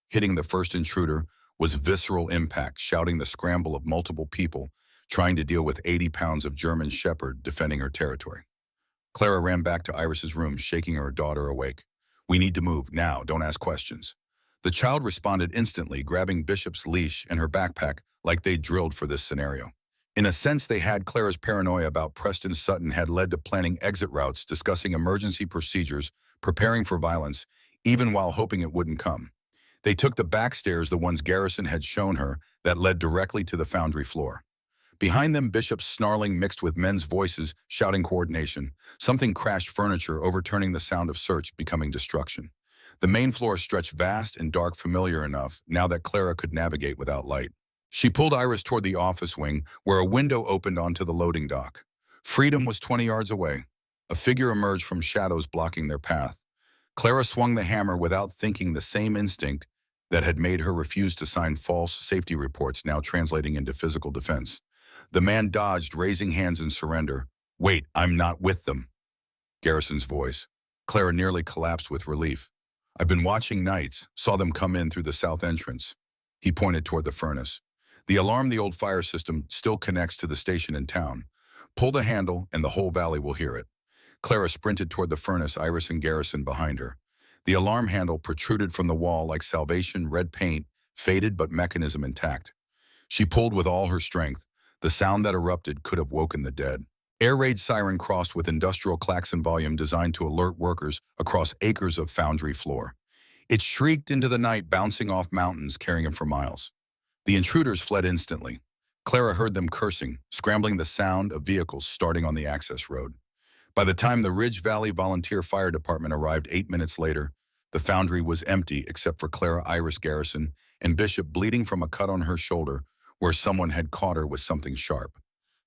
hitting the first intruder was visceral impact, shouting the scramble of multiple people trying to deal with 80 pounds of German Shepherd defending her territory. Clara ran back to Iris's room, shaking her daughter awake. We need to move, now, don't ask questions. The child responded instantly, grabbing Bishop's leash and her backpack like they'd drilled for this scenario. In a sense, they had. Clara's paranoia about Preston Sutton had led to planning exit routes, discussing emergency procedures, preparing for violence, even while hoping it wouldn't come. They took the back stairs, the ones Garrison had shown her, that led directly to the Foundry floor. Behind them, Bishop's snarling mixed with men's voices, shouting coordination. Something crashed furniture, overturning the sound of search, becoming destruction. The main floor stretched vast and dark, familiar enough, now that Clara could navigate without light. She pulled Iris toward the office wing, where a window opened onto the loading dock. Freedom was 20 yards away. A figure emerged from shadows, blocking their path. Clara swung the hammer without thinking, the same instinct that had made her refuse to sign false safety reports now translating into physical defense. The man dodged, raising hands in surrender. Wait, I'm not with them. Garrison's voice. Clara nearly collapsed with relief. I've been watching nights, saw them come in through the south entrance. He pointed toward the furnace. The alarm, the old fire system, still connects to the station in town. Pull the handle and the whole valley will hear it. Clara sprinted toward the furnace, Iris and Garrison behind her. The alarm handle protruded from the wall like salvation red paint, faded but mechanism intact. She pulled with all her strength. The sound that erupted could have woken the dead. Air raid siren crossed with industrial klaxon volume designed to alert workers across acres of foundry floor. It shrieked into the night, bouncing off mountains, carrying them for miles. The intruders fled instantly. Clara heard them cursing, scrambling, the sound of vehicles starting on the access road. By the time the Ridge Valley Volunteer Fire Department arrived 8 minutes later, the foundry was empty except for Clara, Iris, Garrison, and Bishop, bleeding from a cut on her shoulder where someone had caught her with something sharp.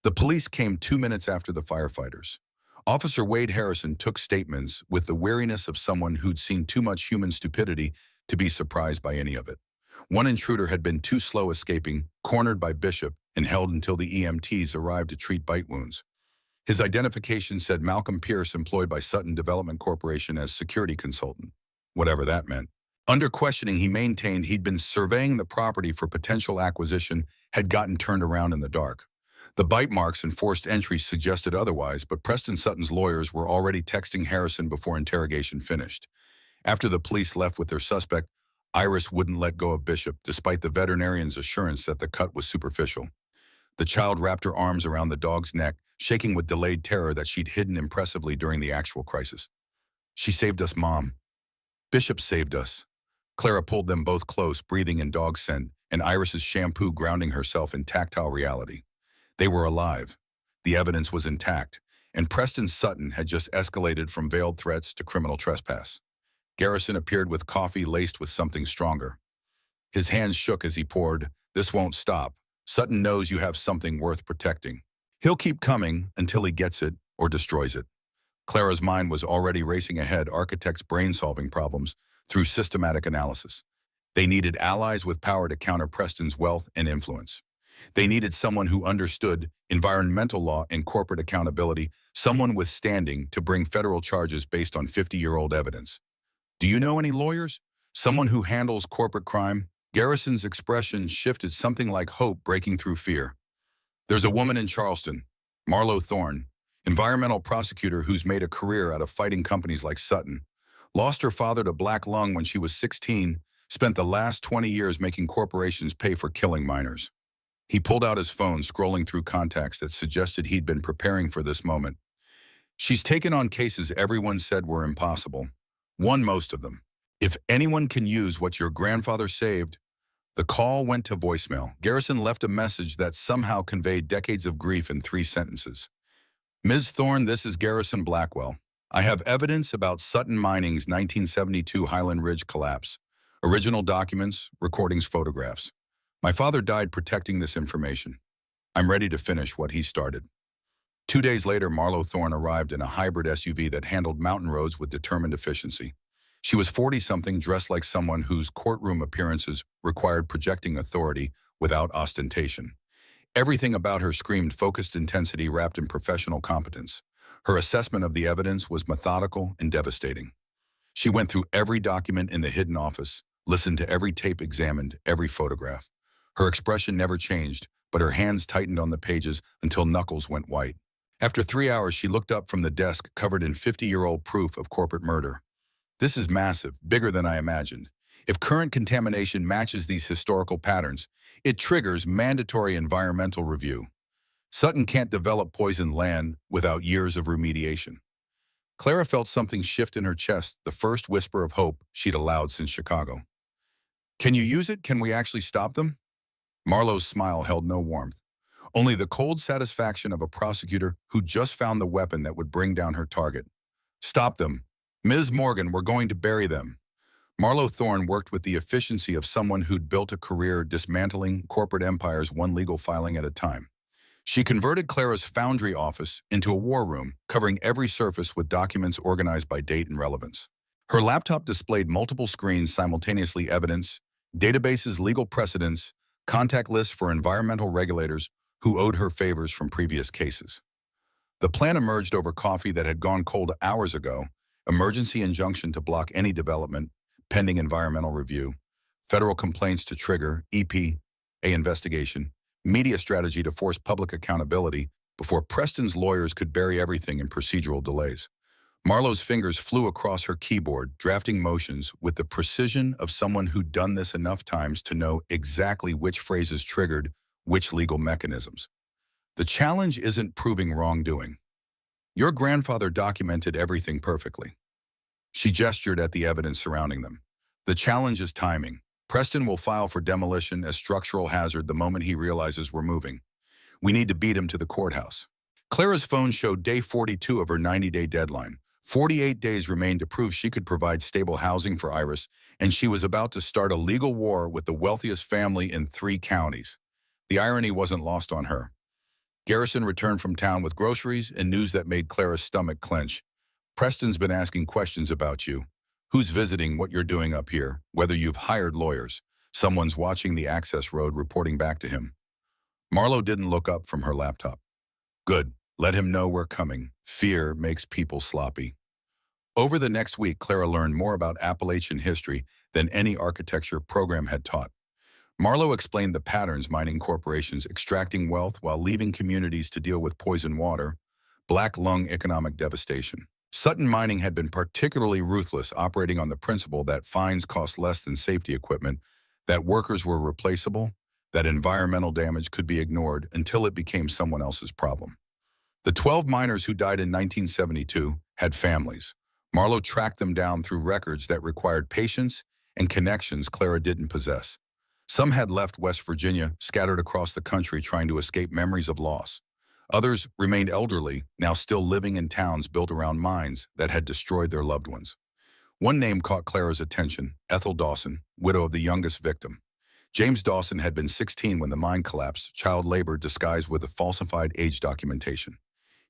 The police came 2 minutes after the firefighters. Officer Wade Harrison took statements with the weariness of someone who'd seen too much human stupidity to be surprised by any of it. One intruder had been too slow escaping, cornered by Bishop, and held until the EMTs arrived to treat bite wounds. His identification said Malcolm Pierce, employed by Sutton Development Corporation as security consultant, whatever that meant. Under questioning, he maintained he'd been surveying the property for potential acquisition, had gotten turned around in the dark. The bite marks and forced entries suggested otherwise, but Preston Sutton's lawyers were already texting Harrison before interrogation finished. After the police left with their suspect, Iris wouldn't let go of Bishop, despite the veterinarian's assurance that the cut was superficial. The child wrapped her arms around the dog's neck, shaking with delayed terror that she'd hidden impressively during the actual crisis. "She saved us, Mom. Bishop saved us." Clara pulled them both close, breathing in dog scent, and Iris's shampoo grounding herself in tactile reality. They were alive. The evidence was intact, and Preston Sutton had just escalated from veiled threats to criminal trespass. Garrison appeared with coffee laced with something stronger. His hands shook as he poured. "This won't stop. Sutton knows you have something worth protecting. He'll keep coming until he gets it or destroys it." Clara's mind was already racing ahead, architects brain-solving problems through systematic analysis. They needed allies with power to counter Preston's wealth and influence. They needed someone who understood environmental law and corporate accountability, someone with standing to bring federal charges based on 50-year-old evidence. "Do you know any lawyers? Someone who handles corporate crime?" Garrison's expression shifted, something like hope breaking through fear. "There's a woman in Charleston, Marlo Thorne, environmental prosecutor who's made a career out of fighting companies like Sutton. Lost her father to black lung when she was 16, spent the last 20 years making corporations pay for killing miners." He pulled out his phone, scrolling through contacts that suggested he'd been preparing for this moment. "She's taken on cases everyone said were impossible. Won most of them. If anyone can use what your grandfather saved." The call went to voicemail. Garrison left a message that somehow conveyed decades of grief in 3 sentences. "Ms. Thorne, this is Garrison Blackwell. I have evidence about Sutton Mining's 1972 Highland Ridge collapse. Original documents, recordings, photographs. My father died protecting this information. I'm ready to finish what he started." 2 days later, Marlo Thorne arrived in a hybrid SUV that handled mountain roads with determined efficiency. She was 40-something, dressed like someone whose courtroom appearances required projecting authority without ostentation. Everything about her screamed focused intensity wrapped in professional competence. Her assessment of the evidence was methodical and devastating. She went through every document in the hidden office, listened to every tape, examined every photograph. Her expression never changed, but her hands tightened on the pages until knuckles went white. After 3 hours, she looked up from the desk covered in 50-year-old proof of corporate murder. "This is massive, bigger than I imagined. If current contamination matches these historical patterns, it triggers mandatory environmental review. Sutton can't develop poisoned land without years of remediation." Clara felt something shift in her chest, the first whisper of hope she'd allowed since Chicago. "Can you use it? Can we actually stop them?" Marlo's smile held no warmth, only the cold satisfaction of a prosecutor who just found the weapon that would bring down her target. "Stop them. Ms. Morgan, we're going to bury them." Marlo Thorne worked with the efficiency of someone who'd built a career dismantling corporate empires one legal filing at a time. She converted Clara's foundry office into a war room, covering every surface with documents organized by date and relevance. Her laptop displayed multiple screens simultaneously: evidence, databases, legal precedents, contact lists for environmental regulators who owed her favors from previous cases. The plan emerged over coffee that had gone cold hours ago: emergency injunction to block any development, pending environmental review, federal complaints to trigger, EP, A investigation, media strategy to force public accountability before Preston's lawyers could bury everything in procedural delays. Marlowe's fingers flew across her keyboard, drafting motions with the precision of someone who'd done this enough times to know exactly which phrases triggered which legal mechanisms. The challenge isn't proving wrongdoing. Your grandfather documented everything perfectly. She gestured at the evidence surrounding them. The challenge is timing. Preston will file for demolition as structural hazard the moment he realizes we're moving. We need to beat him to the courthouse. Clara's phone showed day 42 of her 90-day deadline. 48 days remained to prove she could provide stable housing for Iris, and she was about to start a legal war with the wealthiest family in 3 counties. The irony wasn't lost on her. Garrison returned from town with groceries and news that made Clara's stomach clench. Preston's been asking questions about you. Who's visiting, what you're doing up here, whether you've hired lawyers. Someone's watching the access road reporting back to him. Marlowe didn't look up from her laptop. Good. Let him know we're coming. Fear makes people sloppy. Over the next week, Clara learned more about Appalachian history than any architecture program had taught. Marlowe explained the patterns mining corporations extracting wealth while leaving communities to deal with poison water, black lung economic devastation. Sutton Mining had been particularly ruthless, operating on the principle that fines cost less than safety equipment, that workers were replaceable, that environmental damage could be ignored until it became someone else's problem. The 12 miners who died in 1972 had families. Marlowe tracked them down through records that required patience and connections Clara didn't possess. Some had left West Virginia, scattered across the country trying to escape memories of loss. Others remained elderly, now still living in towns built around mines that had destroyed their loved ones. One name caught Clara's attention: Ethel Dawson, widow of the youngest victim. James Dawson had been 16 when the mine collapsed, child labor disguised with a falsified age documentation.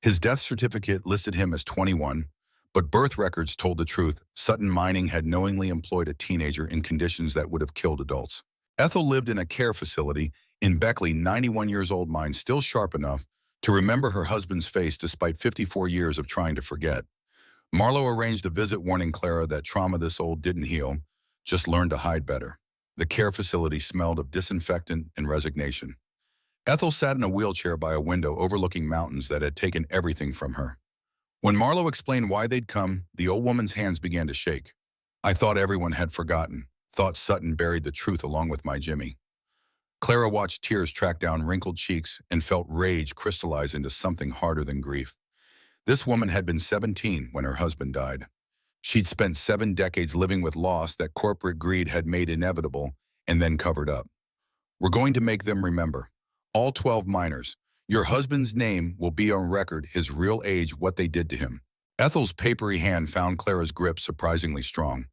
His death certificate listed him as 21, but birth records told the truth. Sutton Mining had knowingly employed a teenager in conditions that would have killed adults. Ethel lived in a care facility in Beckley, 91 years old, mind still sharp enough to remember her husband's face despite 54 years of trying to forget. Marlowe arranged a visit, warning Clara that trauma this old didn't heal, just learn to hide better. The care facility smelled of disinfectant and resignation. Ethel sat in a wheelchair by a window overlooking mountains that had taken everything from her. When Marlowe explained why they'd come, the old woman's hands began to shake. I thought everyone had forgotten. Thought Sutton buried the truth along with my Jimmy. Clara watched tears track down wrinkled cheeks and felt rage crystallize into something harder than grief. This woman had been 17 when her husband died. She'd spent 7 decades living with loss that corporate greed had made inevitable and then covered up. We're going to make them remember. All 12 miners. Your husband's name will be on record, his real age, what they did to him. Ethel's papery hand found Clara's grip surprisingly strong.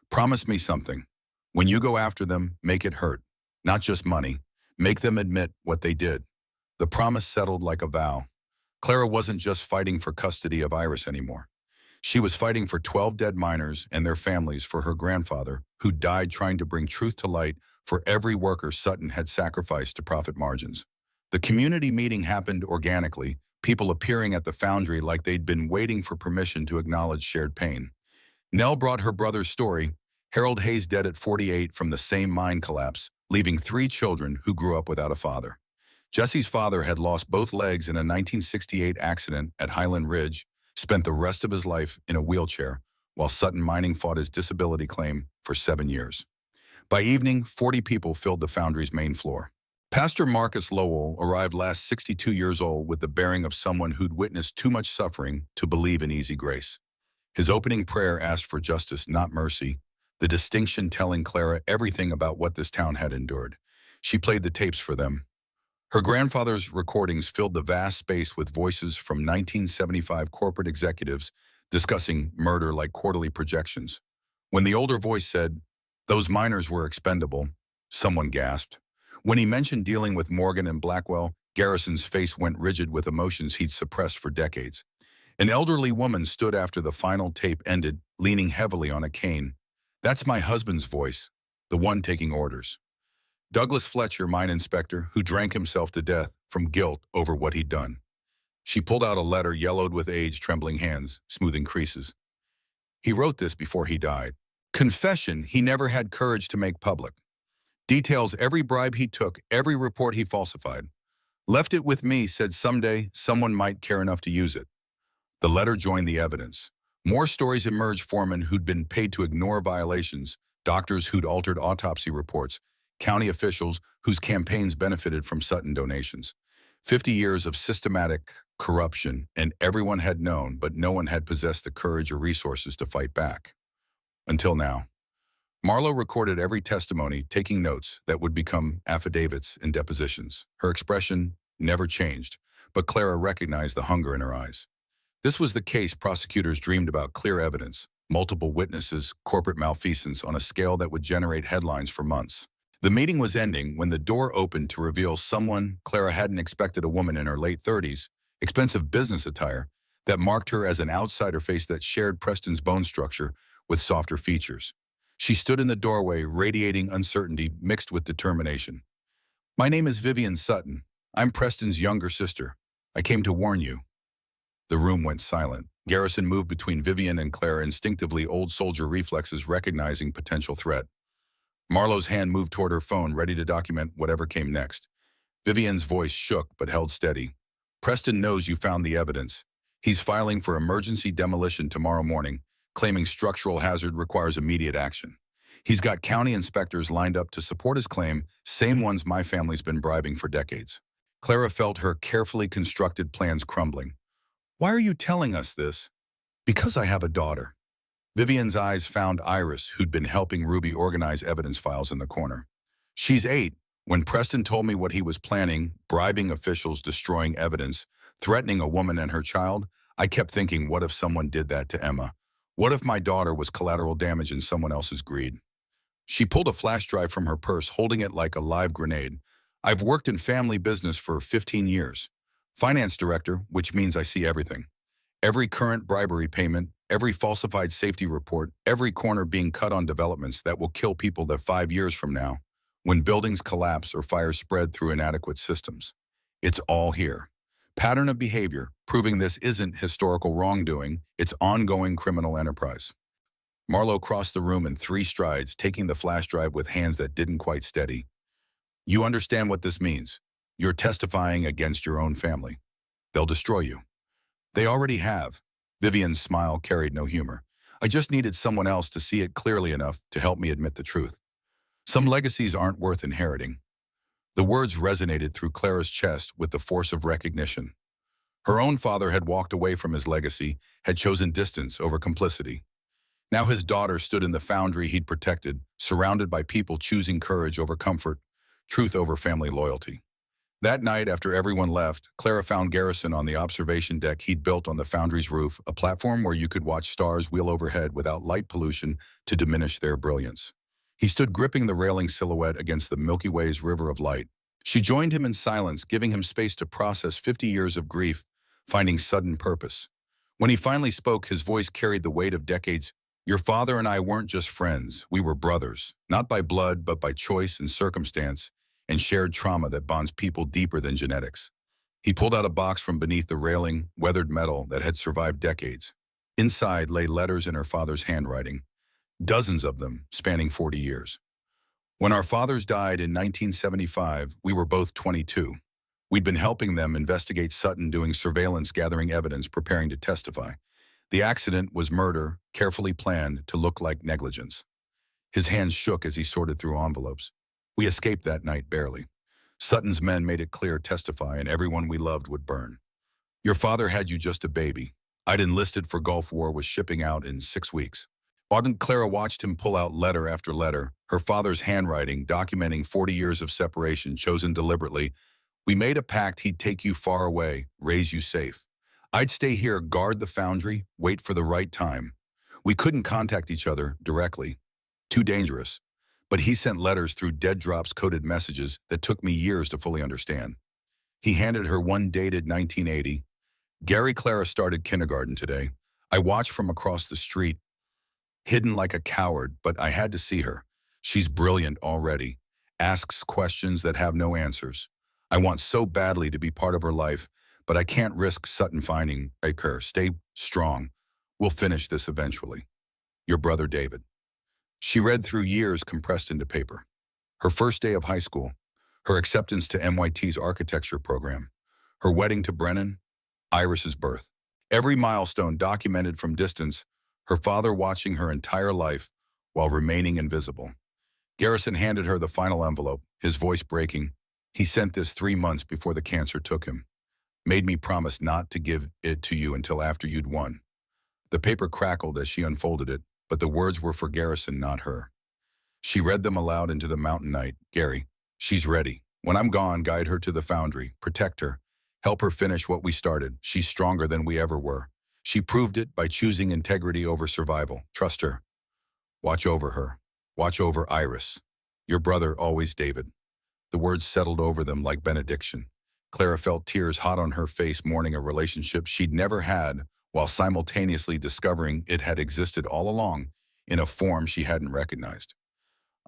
Promise me something. When you go after them, make it hurt. Not just money. Make them admit what they did. The promise settled like a vow. Clara wasn't just fighting for custody of Iris anymore. She was fighting for 12 dead miners and their families, for her grandfather, who died trying to bring truth to light, for every worker Sutton had sacrificed to profit margins. The community meeting happened organically, people appearing at the foundry like they'd been waiting for permission to acknowledge shared pain. Nell brought her brother's story: Harold Hayes dead at 48 from the same mine collapse, leaving 3 children who grew up without a father. Jesse's father had lost both legs in a 1968 accident at Highland Ridge, spent the rest of his life in a wheelchair, while Sutton Mining fought his disability claim for 7 years. By evening, 40 people filled the foundry's main floor. Pastor Marcus Lowell arrived last, 62 years old, with the bearing of someone who'd witnessed too much suffering to believe in easy grace. His opening prayer asked for justice, not mercy, the distinction telling Clara everything about what this town had endured. She played the tapes for them. Her grandfather's recordings filled the vast space with voices from 1975 corporate executives discussing murder like quarterly projections. When the older voice said, "Those miners were expendable," someone gasped. When he mentioned dealing with Morgan and Blackwell, Garrison's face went rigid with emotions he'd suppressed for decades. An elderly woman stood after the final tape ended, leaning heavily on a cane. "That's my husband's voice, the one taking orders." Douglas Fletcher, mine inspector, who drank himself to death from guilt over what he'd done. She pulled out a letter, yellowed with age, trembling hands, smoothing creases. He wrote this before he died. Confession he never had courage to make public. Details every bribe he took, every report he falsified. Left it with me, said someday someone might care enough to use it. The letter joined the evidence. More stories emerged: foremen who'd been paid to ignore violations, doctors who'd altered autopsy reports, county officials whose campaigns benefited from Sutton donations. 50 years of systematic corruption, and everyone had known, but no one had possessed the courage or resources to fight back. Until now. Marlowe recorded every testimony, taking notes that would become affidavits and depositions. Her expression never changed, but Clara recognized the hunger in her eyes. This was the case prosecutors dreamed about: clear evidence, multiple witnesses, corporate malfeasance on a scale that would generate headlines for months. The meeting was ending when the door opened to reveal someone Clara hadn't expected: a woman in her late 30s, expensive business attire that marked her as an outsider face that shared Preston's bone structure with softer features. She stood in the doorway, radiating uncertainty mixed with determination. "My name is Vivian Sutton. I'm Preston's younger sister. I came to warn you." The room went silent. Garrison moved between Vivian and Clara, instinctively, old soldier reflexes recognizing potential threat. Marlowe's hand moved toward her phone, ready to document whatever came next. Vivian's voice shook but held steady. "Preston knows you found the evidence. He's filing for emergency demolition tomorrow morning, claiming structural hazard requires immediate action. He's got county inspectors lined up to support his claim, same ones my family's been bribing for decades." Clara felt her carefully constructed plans crumbling. "Why are you telling us this?" "Because I have a daughter." Vivian's eyes found Iris, who'd been helping Ruby organize evidence files in the corner. "She's 8. When Preston told me what he was planning, bribing officials, destroying evidence, threatening a woman and her child, I kept thinking, what if someone did that to Emma? What if my daughter was collateral damage in someone else's greed?" She pulled a flash drive from her purse, holding it like a live grenade. "I've worked in family business for 15 years. Finance director, which means I see everything. Every current bribery payment, every falsified safety report, every corner being cut on developments that will kill people that 5 years from now, when buildings collapse or fires spread through inadequate systems. It's all here. Pattern of behavior, proving this isn't historical wrongdoing, it's ongoing criminal enterprise." Marlowe crossed the room in 3 strides, taking the flash drive with hands that didn't quite steady. "You understand what this means? You're testifying against your own family. They'll destroy you." "They already have." Vivian's smile carried no humor. "I just needed someone else to see it clearly enough to help me admit the truth. Some legacies aren't worth inheriting." The words resonated through Clara's chest with the force of recognition. Her own father had walked away from his legacy, had chosen distance over complicity. Now his daughter stood in the foundry he'd protected, surrounded by people choosing courage over comfort, truth over family loyalty. That night, after everyone left, Clara found Garrison on the observation deck he'd built on the foundry's roof, a platform where you could watch stars wheel overhead without light pollution to diminish their brilliance. He stood gripping the railing silhouette against the Milky Way's river of light. She joined him in silence, giving him space to process 50 years of grief, finding sudden purpose. When he finally spoke, his voice carried the weight of decades. "Your father and I weren't just friends, we were brothers, not by blood, but by choice and circumstance, and shared trauma that bonds people deeper than genetics." He pulled out a box from beneath the railing, weathered metal that had survived decades. Inside lay letters in her father's handwriting, dozens of them spanning 40 years. "When our fathers died in 1975, we were both 22. We'd been helping them investigate Sutton, doing surveillance, gathering evidence, preparing to testify. The accident was murder, carefully planned to look like negligence." His hands shook as he sorted through envelopes. "We escaped that night, barely. Sutton's men made it clear: testify, and everyone we loved would burn. Your father had you just a baby. I'd enlisted for Gulf War, was shipping out in 6 weeks." Clara watched him pull out letter after letter, her father's handwriting documenting 40 years of separation, chosen deliberately. "We made a pact: he'd take you far away, raise you safe. I'd stay here, guard the foundry, wait for the right time. We couldn't contact each other directly. Too dangerous. But he sent letters through dead drops, coded messages that took me years to fully understand." He handed her one dated 1980. "Gary, Clara started kindergarten today. I watched from across the street, hidden like a coward, but I had to see her. She's brilliant already. Asks questions that have no answers. I want so badly to be part of her life, but I can't risk Sutton finding her. Stay strong. We'll finish this eventually. Your brother, David." She read through years compressed into paper. Her first day of high school, her acceptance to MIT's architecture program, her wedding to Brennan, Iris's birth. Every milestone documented from distance, her father watching her entire life while remaining invisible. Garrison handed her the final envelope, his voice breaking. He sent this 3 months before the cancer took him. Made me promise not to give it to you until after you'd won. The paper crackled as she unfolded it, but the words were for Garrison, not her. She read them aloud into the mountain night. Gary, she's ready. When I'm gone, guide her to the foundry, protect her, help her finish what we started. She's stronger than we ever were. She proved it by choosing integrity over survival. Trust her. Watch over her. Watch over Iris. Your brother, always, David. The words settled over them like benediction. Clara felt tears hot on her face, mourning a relationship she'd never had, while simultaneously discovering it had existed all along in a form she hadn't recognized.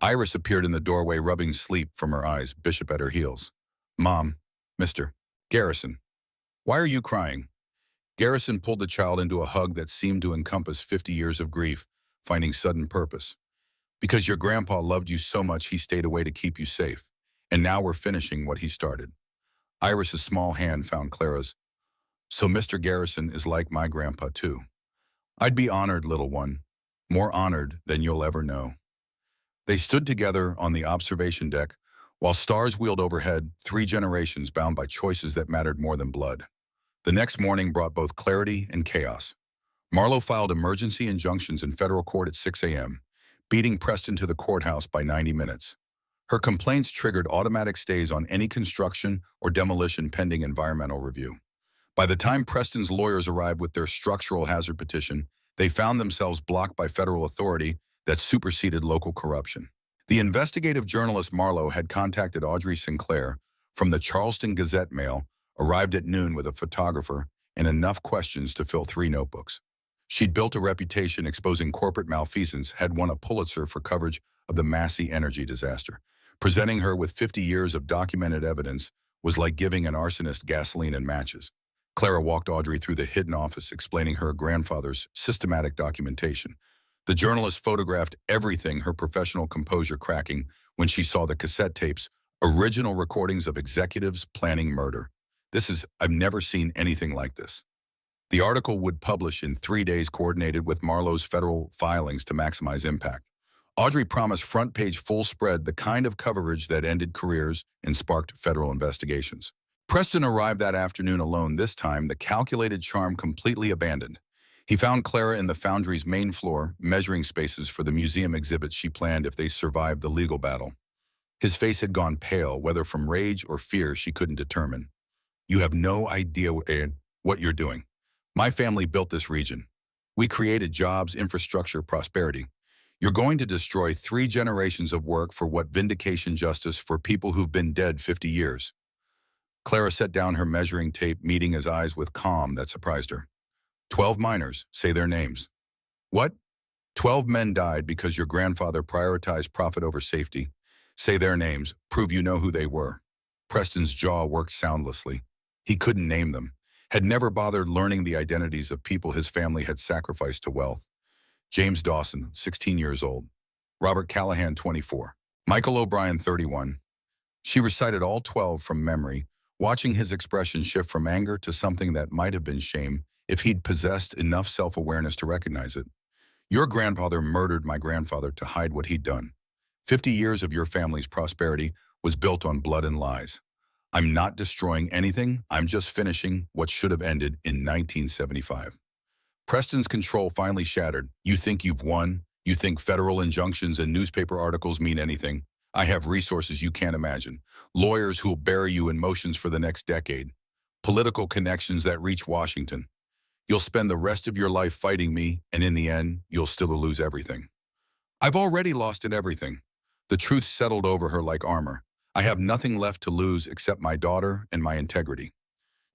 Iris appeared in the doorway, rubbing sleep from her eyes, Bishop at her heels. Mom, Mr. Garrison, why are you crying? Garrison pulled the child into a hug that seemed to encompass 50 years of grief, finding sudden purpose. Because your grandpa loved you so much, he stayed away to keep you safe. And now we're finishing what he started. Iris's small hand found Clara's. So Mr. Garrison is like my grandpa too. I'd be honored, little one. More honored than you'll ever know. They stood together on the observation deck, while stars wheeled overhead, 3 generations bound by choices that mattered more than blood. The next morning brought both clarity and chaos. Marlowe filed emergency injunctions in federal court at 6 a.m., beating Preston to the courthouse by 90 minutes. Her complaints triggered automatic stays on any construction or demolition pending environmental review. By the time Preston's lawyers arrived with their structural hazard petition, they found themselves blocked by federal authority that superseded local corruption. The investigative journalist Marlowe had contacted Audrey Sinclair from the Charleston Gazette-Mail, arrived at noon with a photographer and enough questions to fill 3 notebooks. She'd built a reputation exposing corporate malfeasance, had won a Pulitzer for coverage of the Massey energy disaster. Presenting her with 50 years of documented evidence was like giving an arsonist gasoline and matches. Clara walked Audrey through the hidden office, explaining her grandfather's systematic documentation. The journalist photographed everything, her professional composure cracking when she saw the cassette tapes, original recordings of executives planning murder. I've never seen anything like this. The article would publish in 3 days, coordinated with Marlowe's federal filings to maximize impact. Audrey promised front-page full spread, the kind of coverage that ended careers and sparked federal investigations. Preston arrived that afternoon alone, this time the calculated charm completely abandoned. He found Clara in the foundry's main floor, measuring spaces for the museum exhibits she planned if they survived the legal battle. His face had gone pale, whether from rage or fear she couldn't determine. You have no idea what you're doing. My family built this region. We created jobs, infrastructure, prosperity. You're going to destroy 3 generations of work for what? Vindication, justice for people who've been dead 50 years. Clara set down her measuring tape, meeting his eyes with calm that surprised her. 12 miners, say their names. What? 12 men died because your grandfather prioritized profit over safety. Say their names, prove you know who they were. Preston's jaw worked soundlessly. He couldn't name them, had never bothered learning the identities of people his family had sacrificed to wealth. James Dawson, 16 years old. Robert Callahan, 24. Michael O'Brien, 31. She recited all 12 from memory, watching his expression shift from anger to something that might have been shame if he'd possessed enough self-awareness to recognize it. Your grandfather murdered my grandfather to hide what he'd done. 50 years of your family's prosperity was built on blood and lies. I'm not destroying anything, I'm just finishing what should have ended in 1975. Preston's control finally shattered. You think you've won? You think federal injunctions and newspaper articles mean anything? I have resources you can't imagine. Lawyers who'll bury you in motions for the next decade. Political connections that reach Washington. You'll spend the rest of your life fighting me, and in the end, you'll still lose everything. I've already lost it everything. The truth settled over her like armor. I have nothing left to lose except my daughter and my integrity.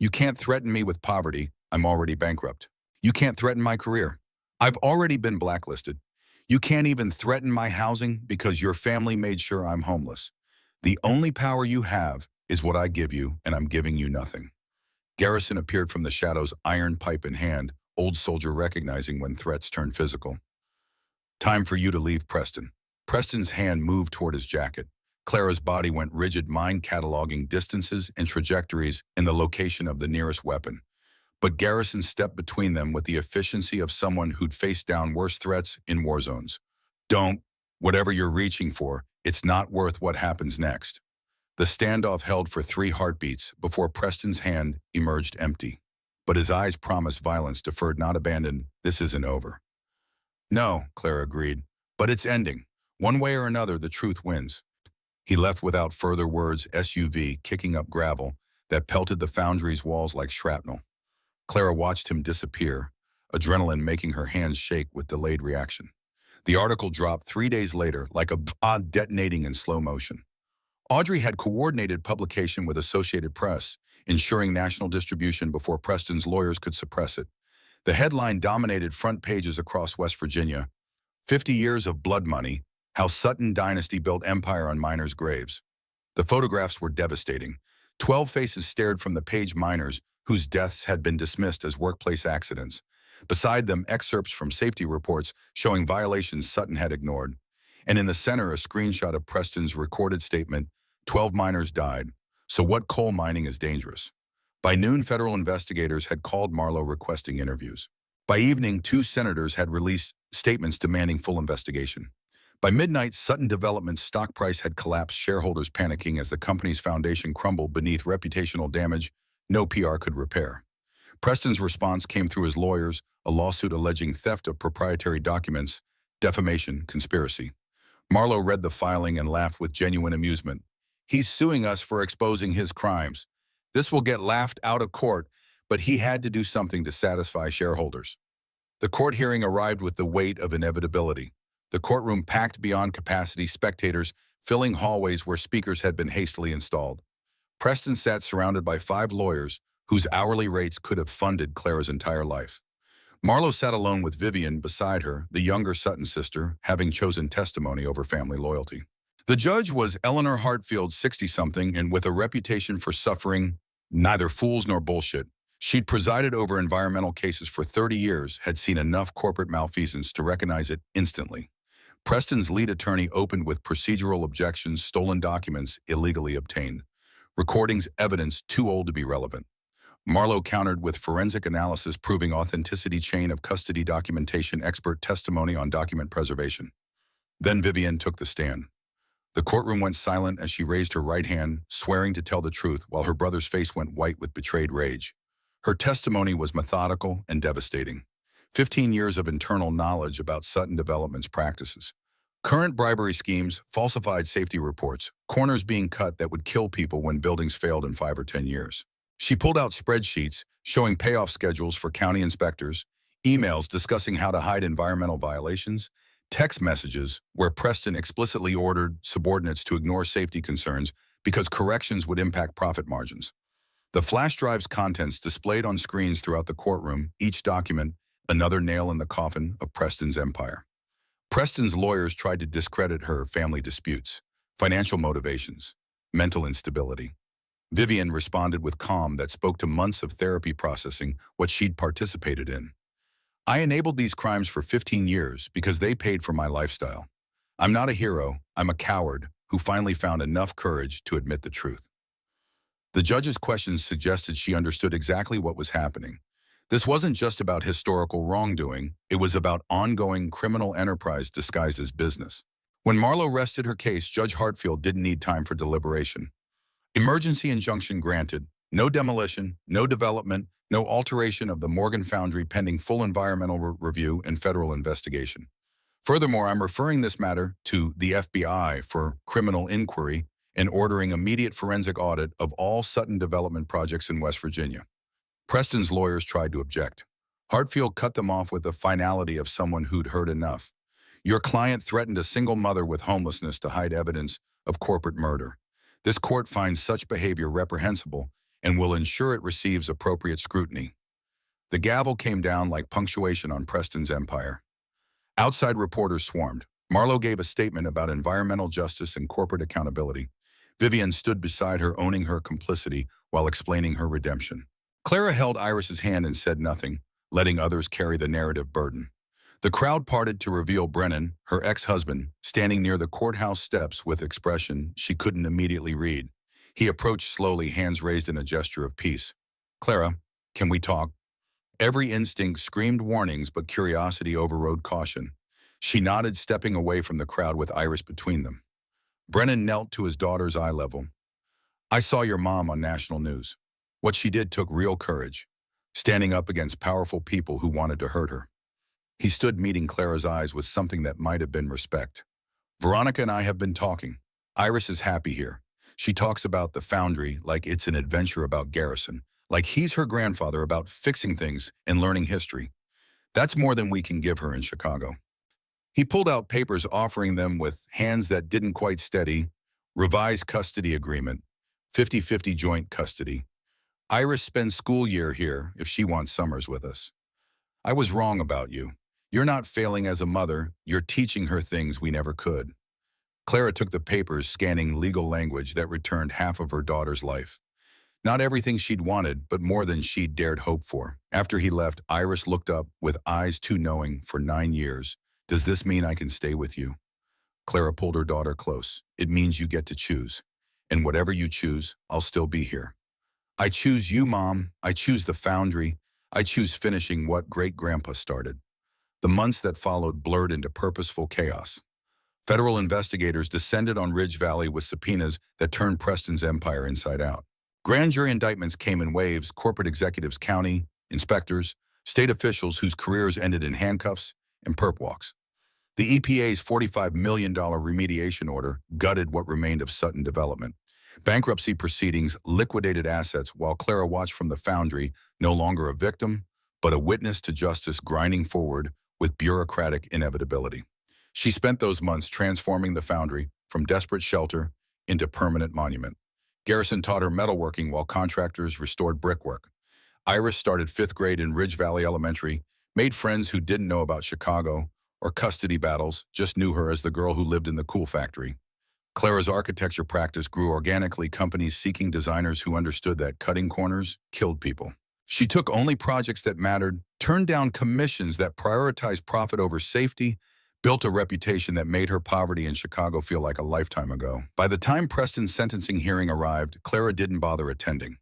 You can't threaten me with poverty. I'm already bankrupt. You can't threaten my career. I've already been blacklisted. You can't even threaten my housing because your family made sure I'm homeless. The only power you have is what I give you, and I'm giving you nothing. Garrison appeared from the shadows, iron pipe in hand, old soldier recognizing when threats turn physical. Time for you to leave, Preston. Preston's hand moved toward his jacket. Clara's body went rigid, mind cataloging distances and trajectories and the location of the nearest weapon. But Garrison stepped between them with the efficiency of someone who'd faced down worse threats in war zones. Don't, whatever you're reaching for, it's not worth what happens next. The standoff held for 3 heartbeats before Preston's hand emerged empty. But his eyes promised violence, deferred, not abandoned. This isn't over. No, Clara agreed, but it's ending. One way or another, the truth wins. He left without further words, SUV kicking up gravel that pelted the foundry's walls like shrapnel. Clara watched him disappear, adrenaline making her hands shake with delayed reaction. The article dropped 3 days later, like a bomb detonating in slow motion. Audrey had coordinated publication with Associated Press, ensuring national distribution before Preston's lawyers could suppress it. The headline dominated front pages across West Virginia. 50 years of blood money, how Sutton Dynasty built empire on miners' graves. The photographs were devastating. 12 faces stared from the page, miners whose deaths had been dismissed as workplace accidents. Beside them, excerpts from safety reports showing violations Sutton had ignored. And in the center, a screenshot of Preston's recorded statement, 12 miners died. So what? Coal mining is dangerous. By noon, federal investigators had called Marlowe requesting interviews. By evening, 2 senators had released statements demanding full investigation. By midnight, Sutton Development's stock price had collapsed, shareholders panicking as the company's foundation crumbled beneath reputational damage no PR could repair. Preston's response came through his lawyers, a lawsuit alleging theft of proprietary documents, defamation, conspiracy. Marlowe read the filing and laughed with genuine amusement. He's suing us for exposing his crimes. This will get laughed out of court, but he had to do something to satisfy shareholders. The court hearing arrived with the weight of inevitability. The courtroom packed beyond capacity, spectators filling hallways where speakers had been hastily installed. Preston sat surrounded by 5 lawyers whose hourly rates could have funded Clara's entire life. Marlowe sat alone with Vivian beside her, the younger Sutton sister, having chosen testimony over family loyalty. The judge was Eleanor Hartfield, 60-something, and with a reputation for suffering neither fools nor bullshit. She'd presided over environmental cases for 30 years, had seen enough corporate malfeasance to recognize it instantly. Preston's lead attorney opened with procedural objections, stolen documents illegally obtained, recordings, evidence too old to be relevant. Marlowe countered with forensic analysis proving authenticity, chain of custody documentation, expert testimony on document preservation. Then Vivian took the stand. The courtroom went silent as she raised her right hand, swearing to tell the truth, while her brother's face went white with betrayed rage. Her testimony was methodical and devastating. 15 years of internal knowledge about Sutton Development's practices. Current bribery schemes, falsified safety reports, corners being cut that would kill people when buildings failed in 5 or 10 years. She pulled out spreadsheets showing payoff schedules for county inspectors, emails discussing how to hide environmental violations, text messages where Preston explicitly ordered subordinates to ignore safety concerns because corrections would impact profit margins. The flash drive's contents displayed on screens throughout the courtroom, each document another nail in the coffin of Preston's empire. Preston's lawyers tried to discredit her family disputes, financial motivations, mental instability. Vivian responded with calm that spoke to months of therapy processing what she'd participated in. I enabled these crimes for 15 years because they paid for my lifestyle. I'm not a hero, I'm a coward who finally found enough courage to admit the truth. The judge's questions suggested she understood exactly what was happening. This wasn't just about historical wrongdoing, it was about ongoing criminal enterprise disguised as business. When Marlowe rested her case, Judge Hartfield didn't need time for deliberation. Emergency injunction granted, no demolition, no development, no alteration of the Morgan Foundry pending full environmental review and federal investigation. Furthermore, I'm referring this matter to the FBI for criminal inquiry and ordering immediate forensic audit of all Sutton Development projects in West Virginia. Preston's lawyers tried to object. Hartfield cut them off with the finality of someone who'd heard enough. Your client threatened a single mother with homelessness to hide evidence of corporate murder. This court finds such behavior reprehensible and will ensure it receives appropriate scrutiny. The gavel came down like punctuation on Preston's empire. Outside reporters swarmed. Marlowe gave a statement about environmental justice and corporate accountability. Vivian stood beside her, owning her complicity while explaining her redemption. Clara held Iris's hand and said nothing, letting others carry the narrative burden. The crowd parted to reveal Brennan, her ex-husband, standing near the courthouse steps with expression she couldn't immediately read. He approached slowly, hands raised in a gesture of peace. "Clara, can we talk?" Every instinct screamed warnings, but curiosity overrode caution. She nodded, stepping away from the crowd with Iris between them. Brennan knelt to his daughter's eye level. "I saw your mom on national news. What she did took real courage, standing up against powerful people who wanted to hurt her." He stood, meeting Clara's eyes with something that might have been respect. "Veronica and I have been talking. Iris is happy here. She talks about the Foundry like it's an adventure about Garrison, like he's her grandfather, about fixing things and learning history. That's more than we can give her in Chicago." He pulled out papers, offering them with hands that didn't quite steady. Revised custody agreement, 50-50 joint custody. Iris spends school year here if she wants summers with us. "I was wrong about you. You're not failing as a mother, you're teaching her things we never could." Clara took the papers, scanning legal language that returned half of her daughter's life. Not everything she'd wanted, but more than she'd dared hope for. After he left, Iris looked up with eyes too knowing. "For 9 years. Does this mean I can stay with you?" Clara pulled her daughter close. "It means you get to choose. And whatever you choose, I'll still be here." "I choose you, Mom. I choose the Foundry. I choose finishing what Great-Grandpa started." The months that followed blurred into purposeful chaos. Federal investigators descended on Ridge Valley with subpoenas that turned Preston's empire inside out. Grand jury indictments came in waves: corporate executives, county inspectors, state officials whose careers ended in handcuffs and perp walks. The EPA's $45 million remediation order gutted what remained of Sutton Development. Bankruptcy proceedings liquidated assets, while Clara watched from the Foundry, no longer a victim, but a witness to justice grinding forward with bureaucratic inevitability. She spent those months transforming the Foundry from desperate shelter into permanent monument. Garrison taught her metalworking while contractors restored brickwork. Iris started 5th grade in Ridge Valley Elementary, made friends who didn't know about Chicago or custody battles, just knew her as the girl who lived in the cool factory. Clara's architecture practice grew organically, companies seeking designers who understood that cutting corners killed people. She took only projects that mattered, turned down commissions that prioritized profit over safety, built a reputation that made her poverty in Chicago feel like a lifetime ago. By the time Preston's sentencing hearing arrived, Clara didn't bother attending.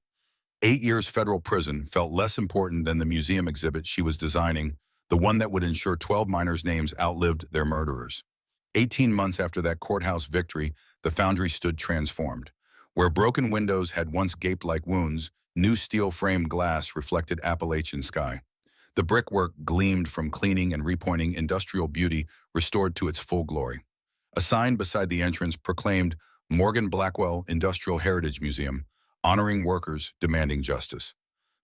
8 years federal prison felt less important than the museum exhibit she was designing, the one that would ensure 12 miners' names outlived their murderers. 18 months after that courthouse victory, the Foundry stood transformed. Where broken windows had once gaped like wounds, new steel-framed glass reflected Appalachian sky. The brickwork gleamed from cleaning and repointing, industrial beauty restored to its full glory. A sign beside the entrance proclaimed Morgan Blackwell Industrial Heritage Museum, honoring workers demanding justice.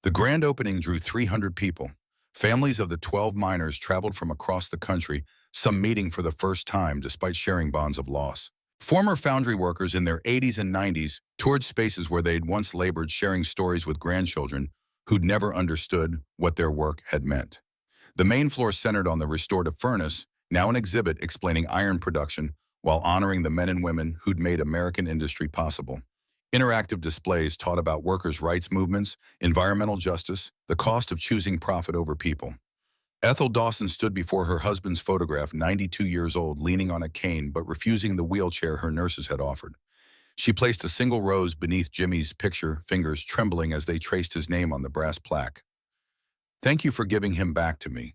The grand opening drew 300 people. Families of the 12 miners traveled from across the country, some meeting for the first time despite sharing bonds of loss. Former Foundry workers in their 80s and 90s toured spaces where they'd once labored, sharing stories with grandchildren who'd never understood what their work had meant. The main floor centered on the restorative furnace, now an exhibit explaining iron production while honoring the men and women who'd made American industry possible. Interactive displays taught about workers' rights movements, environmental justice, the cost of choosing profit over people. Ethel Dawson stood before her husband's photograph, 92 years old, leaning on a cane but refusing the wheelchair her nurses had offered. She placed a single rose beneath Jimmy's picture, fingers trembling as they traced his name on the brass plaque. "Thank you for giving him back to me.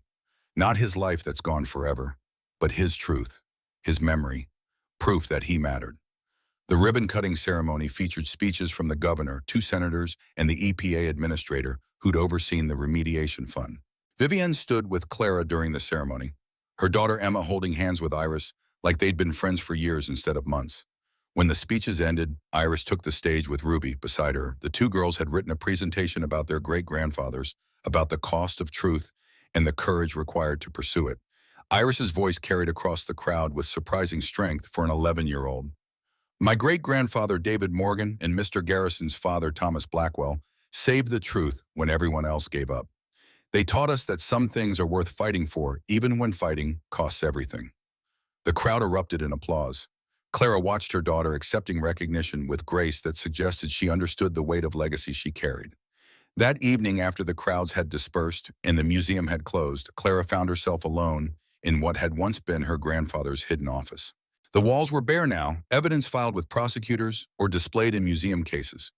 Not his life that's gone forever, but his truth, his memory, proof that he mattered." The ribbon-cutting ceremony featured speeches from the governor, 2 senators, and the EPA administrator who'd overseen the remediation fund. Vivienne stood with Clara during the ceremony, her daughter Emma holding hands with Iris like they'd been friends for years instead of months. When the speeches ended, Iris took the stage with Ruby beside her. The 2 girls had written a presentation about their great-grandfathers, about the cost of truth and the courage required to pursue it. Iris's voice carried across the crowd with surprising strength for an 11-year-old. "My great-grandfather David Morgan and Mr. Garrison's father Thomas Blackwell saved the truth when everyone else gave up. They taught us that some things are worth fighting for, even when fighting costs everything." The crowd erupted in applause. Clara watched her daughter accepting recognition with grace that suggested she understood the weight of legacy she carried. That evening, after the crowds had dispersed and the museum had closed, Clara found herself alone in what had once been her grandfather's hidden office. The walls were bare now, evidence filed with prosecutors or displayed in museum cases.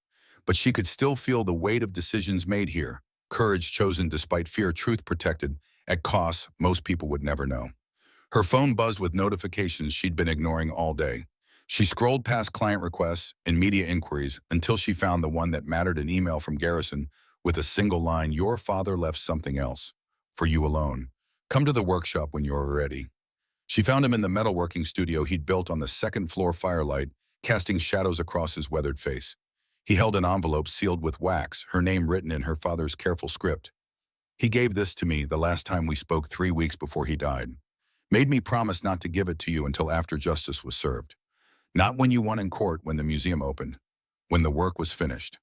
But she could still feel the weight of decisions made here, courage chosen despite fear, truth protected at costs most people would never know. Her phone buzzed with notifications she'd been ignoring all day. She scrolled past client requests and media inquiries until she found the one that mattered, an email from Garrison with a single line: "Your father left something else. For you alone. Come to the workshop when you're ready." She found him in the metalworking studio he'd built on the second-floor firelight, casting shadows across his weathered face. He held an envelope sealed with wax, her name written in her father's careful script. "He gave this to me the last time we spoke 3 weeks before he died. Made me promise not to give it to you until after justice was served. Not when you won in court, when the museum opened. When the work was finished."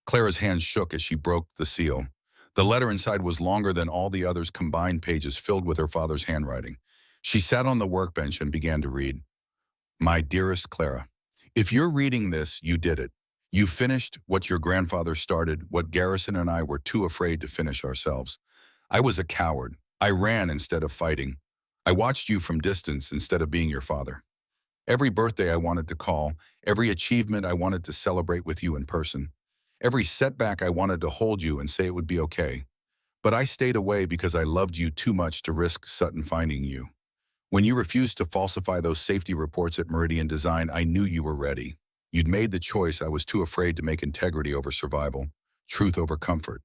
Clara's hands shook as she broke the seal. The letter inside was longer than all the others combined, pages filled with her father's handwriting. She sat on the workbench and began to read. "My dearest Clara, if you're reading this, you did it. You finished what your grandfather started, what Garrison and I were too afraid to finish ourselves. I was a coward. I ran instead of fighting. I watched you from distance instead of being your father. Every birthday I wanted to call, every achievement I wanted to celebrate with you in person. Every setback I wanted to hold you and say it would be okay. But I stayed away because I loved you too much to risk Sutton finding you. When you refused to falsify those safety reports at Meridian Design, I knew you were ready. You'd made the choice I was too afraid to make: integrity over survival, truth over comfort.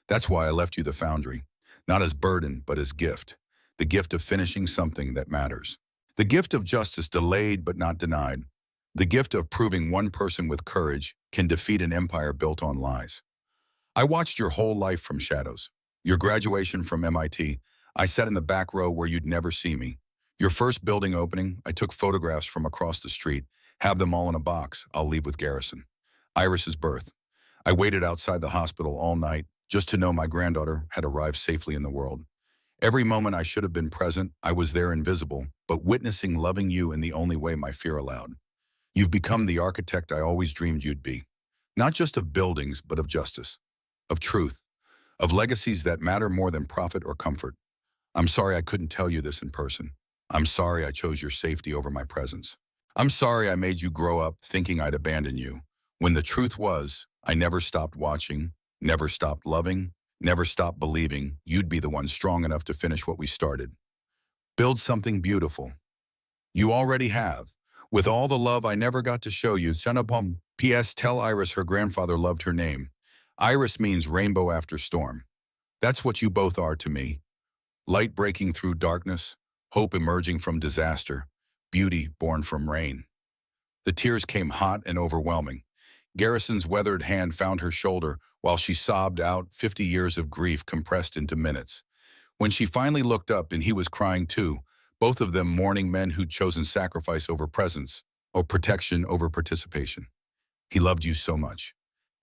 That's why I left you the foundry, not as burden, but as gift. The gift of finishing something that matters. The gift of justice delayed but not denied. The gift of proving one person with courage can defeat an empire built on lies. I watched your whole life from shadows. Your graduation from MIT, I sat in the back row where you'd never see me. Your first building opening, I took photographs from across the street, have them all in a box. I'll leave with Garrison. Iris's birth. I waited outside the hospital all night just to know my granddaughter had arrived safely in the world. Every moment I should have been present, I was there invisible, but witnessing, loving you in the only way my fear allowed. You've become the architect I always dreamed you'd be. Not just of buildings, but of justice, of truth, of legacies that matter more than profit or comfort. I'm sorry I couldn't tell you this in person. I'm sorry I chose your safety over my presence. I'm sorry I made you grow up thinking I'd abandon you, when the truth was, I never stopped watching, never stopped loving, never stopped believing you'd be the one strong enough to finish what we started. Build something beautiful. You already have. With all the love I never got to show you, Sanapom. P.S. Tell Iris her grandfather loved her name. Iris means rainbow after storm. That's what you both are to me. Light breaking through darkness, hope emerging from disaster, beauty born from rain." The tears came hot and overwhelming. Garrison's weathered hand found her shoulder while she sobbed out 50 years of grief compressed into minutes. When she finally looked up and he was crying too, both of them mourning men who'd chosen sacrifice over presence, or protection over participation. "He loved you so much."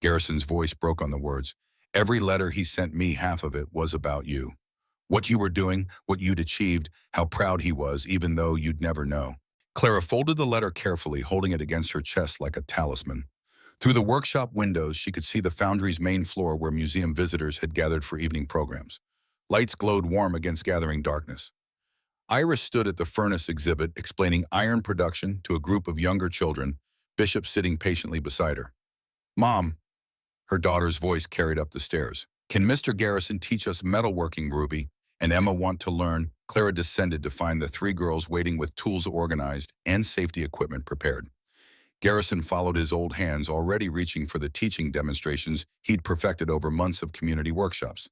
Garrison's voice broke on the words. "Every letter he sent me, half of it was about you. What you were doing, what you'd achieved, how proud he was, even though you'd never know." Clara folded the letter carefully, holding it against her chest like a talisman. Through the workshop windows, she could see the foundry's main floor where museum visitors had gathered for evening programs. Lights glowed warm against gathering darkness. Iris stood at the furnace exhibit, explaining iron production to a group of younger children, Bishop sitting patiently beside her. "Mom," her daughter's voice carried up the stairs, "can Mr. Garrison teach us metalworking, Ruby and Emma want to learn?" Clara descended to find the 3 girls waiting with tools organized and safety equipment prepared. Garrison followed his old hands, already reaching for the teaching demonstrations he'd perfected over months of community workshops.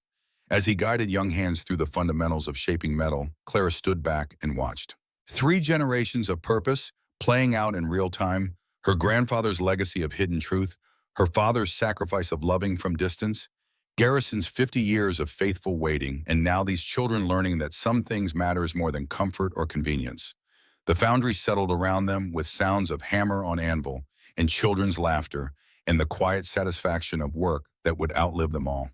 As he guided young hands through the fundamentals of shaping metal, Clara stood back and watched. 3 generations of purpose playing out in real time, her grandfather's legacy of hidden truth, her father's sacrifice of loving from distance, Garrison's 50 years of faithful waiting, and now these children learning that some things matters more than comfort or convenience. The foundry settled around them with sounds of hammer on anvil and children's laughter and the quiet satisfaction of work that would outlive them all.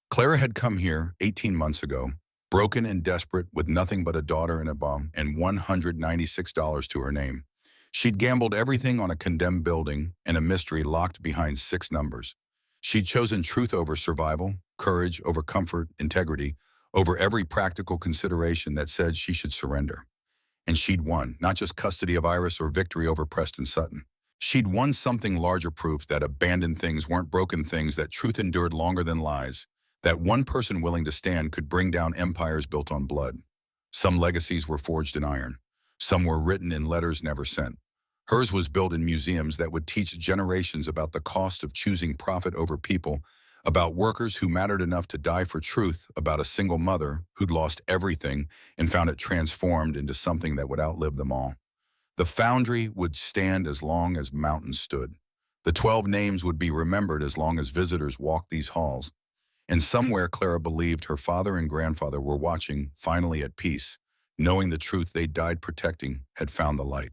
Clara had come here 18 months ago, broken and desperate, with nothing but a daughter and a bomb and $196 to her name. She'd gambled everything on a condemned building and a mystery locked behind 6 numbers. She'd chosen truth over survival, courage over comfort, integrity over every practical consideration that said she should surrender. And she'd won, not just custody of Iris or victory over Preston Sutton. She'd won something larger, proof that abandoned things weren't broken things, that truth endured longer than lies, that one person willing to stand could bring down empires built on blood. Some legacies were forged in iron. Some were written in letters never sent. Hers was built in museums that would teach generations about the cost of choosing profit over people, about workers who mattered enough to die for truth, about a single mother who'd lost everything and found it transformed into something that would outlive them all. The foundry would stand as long as mountains stood. The 12 names would be remembered as long as visitors walked these halls. And somewhere Clara believed her father and grandfather were watching, finally at peace, knowing the truth they died protecting had found the light.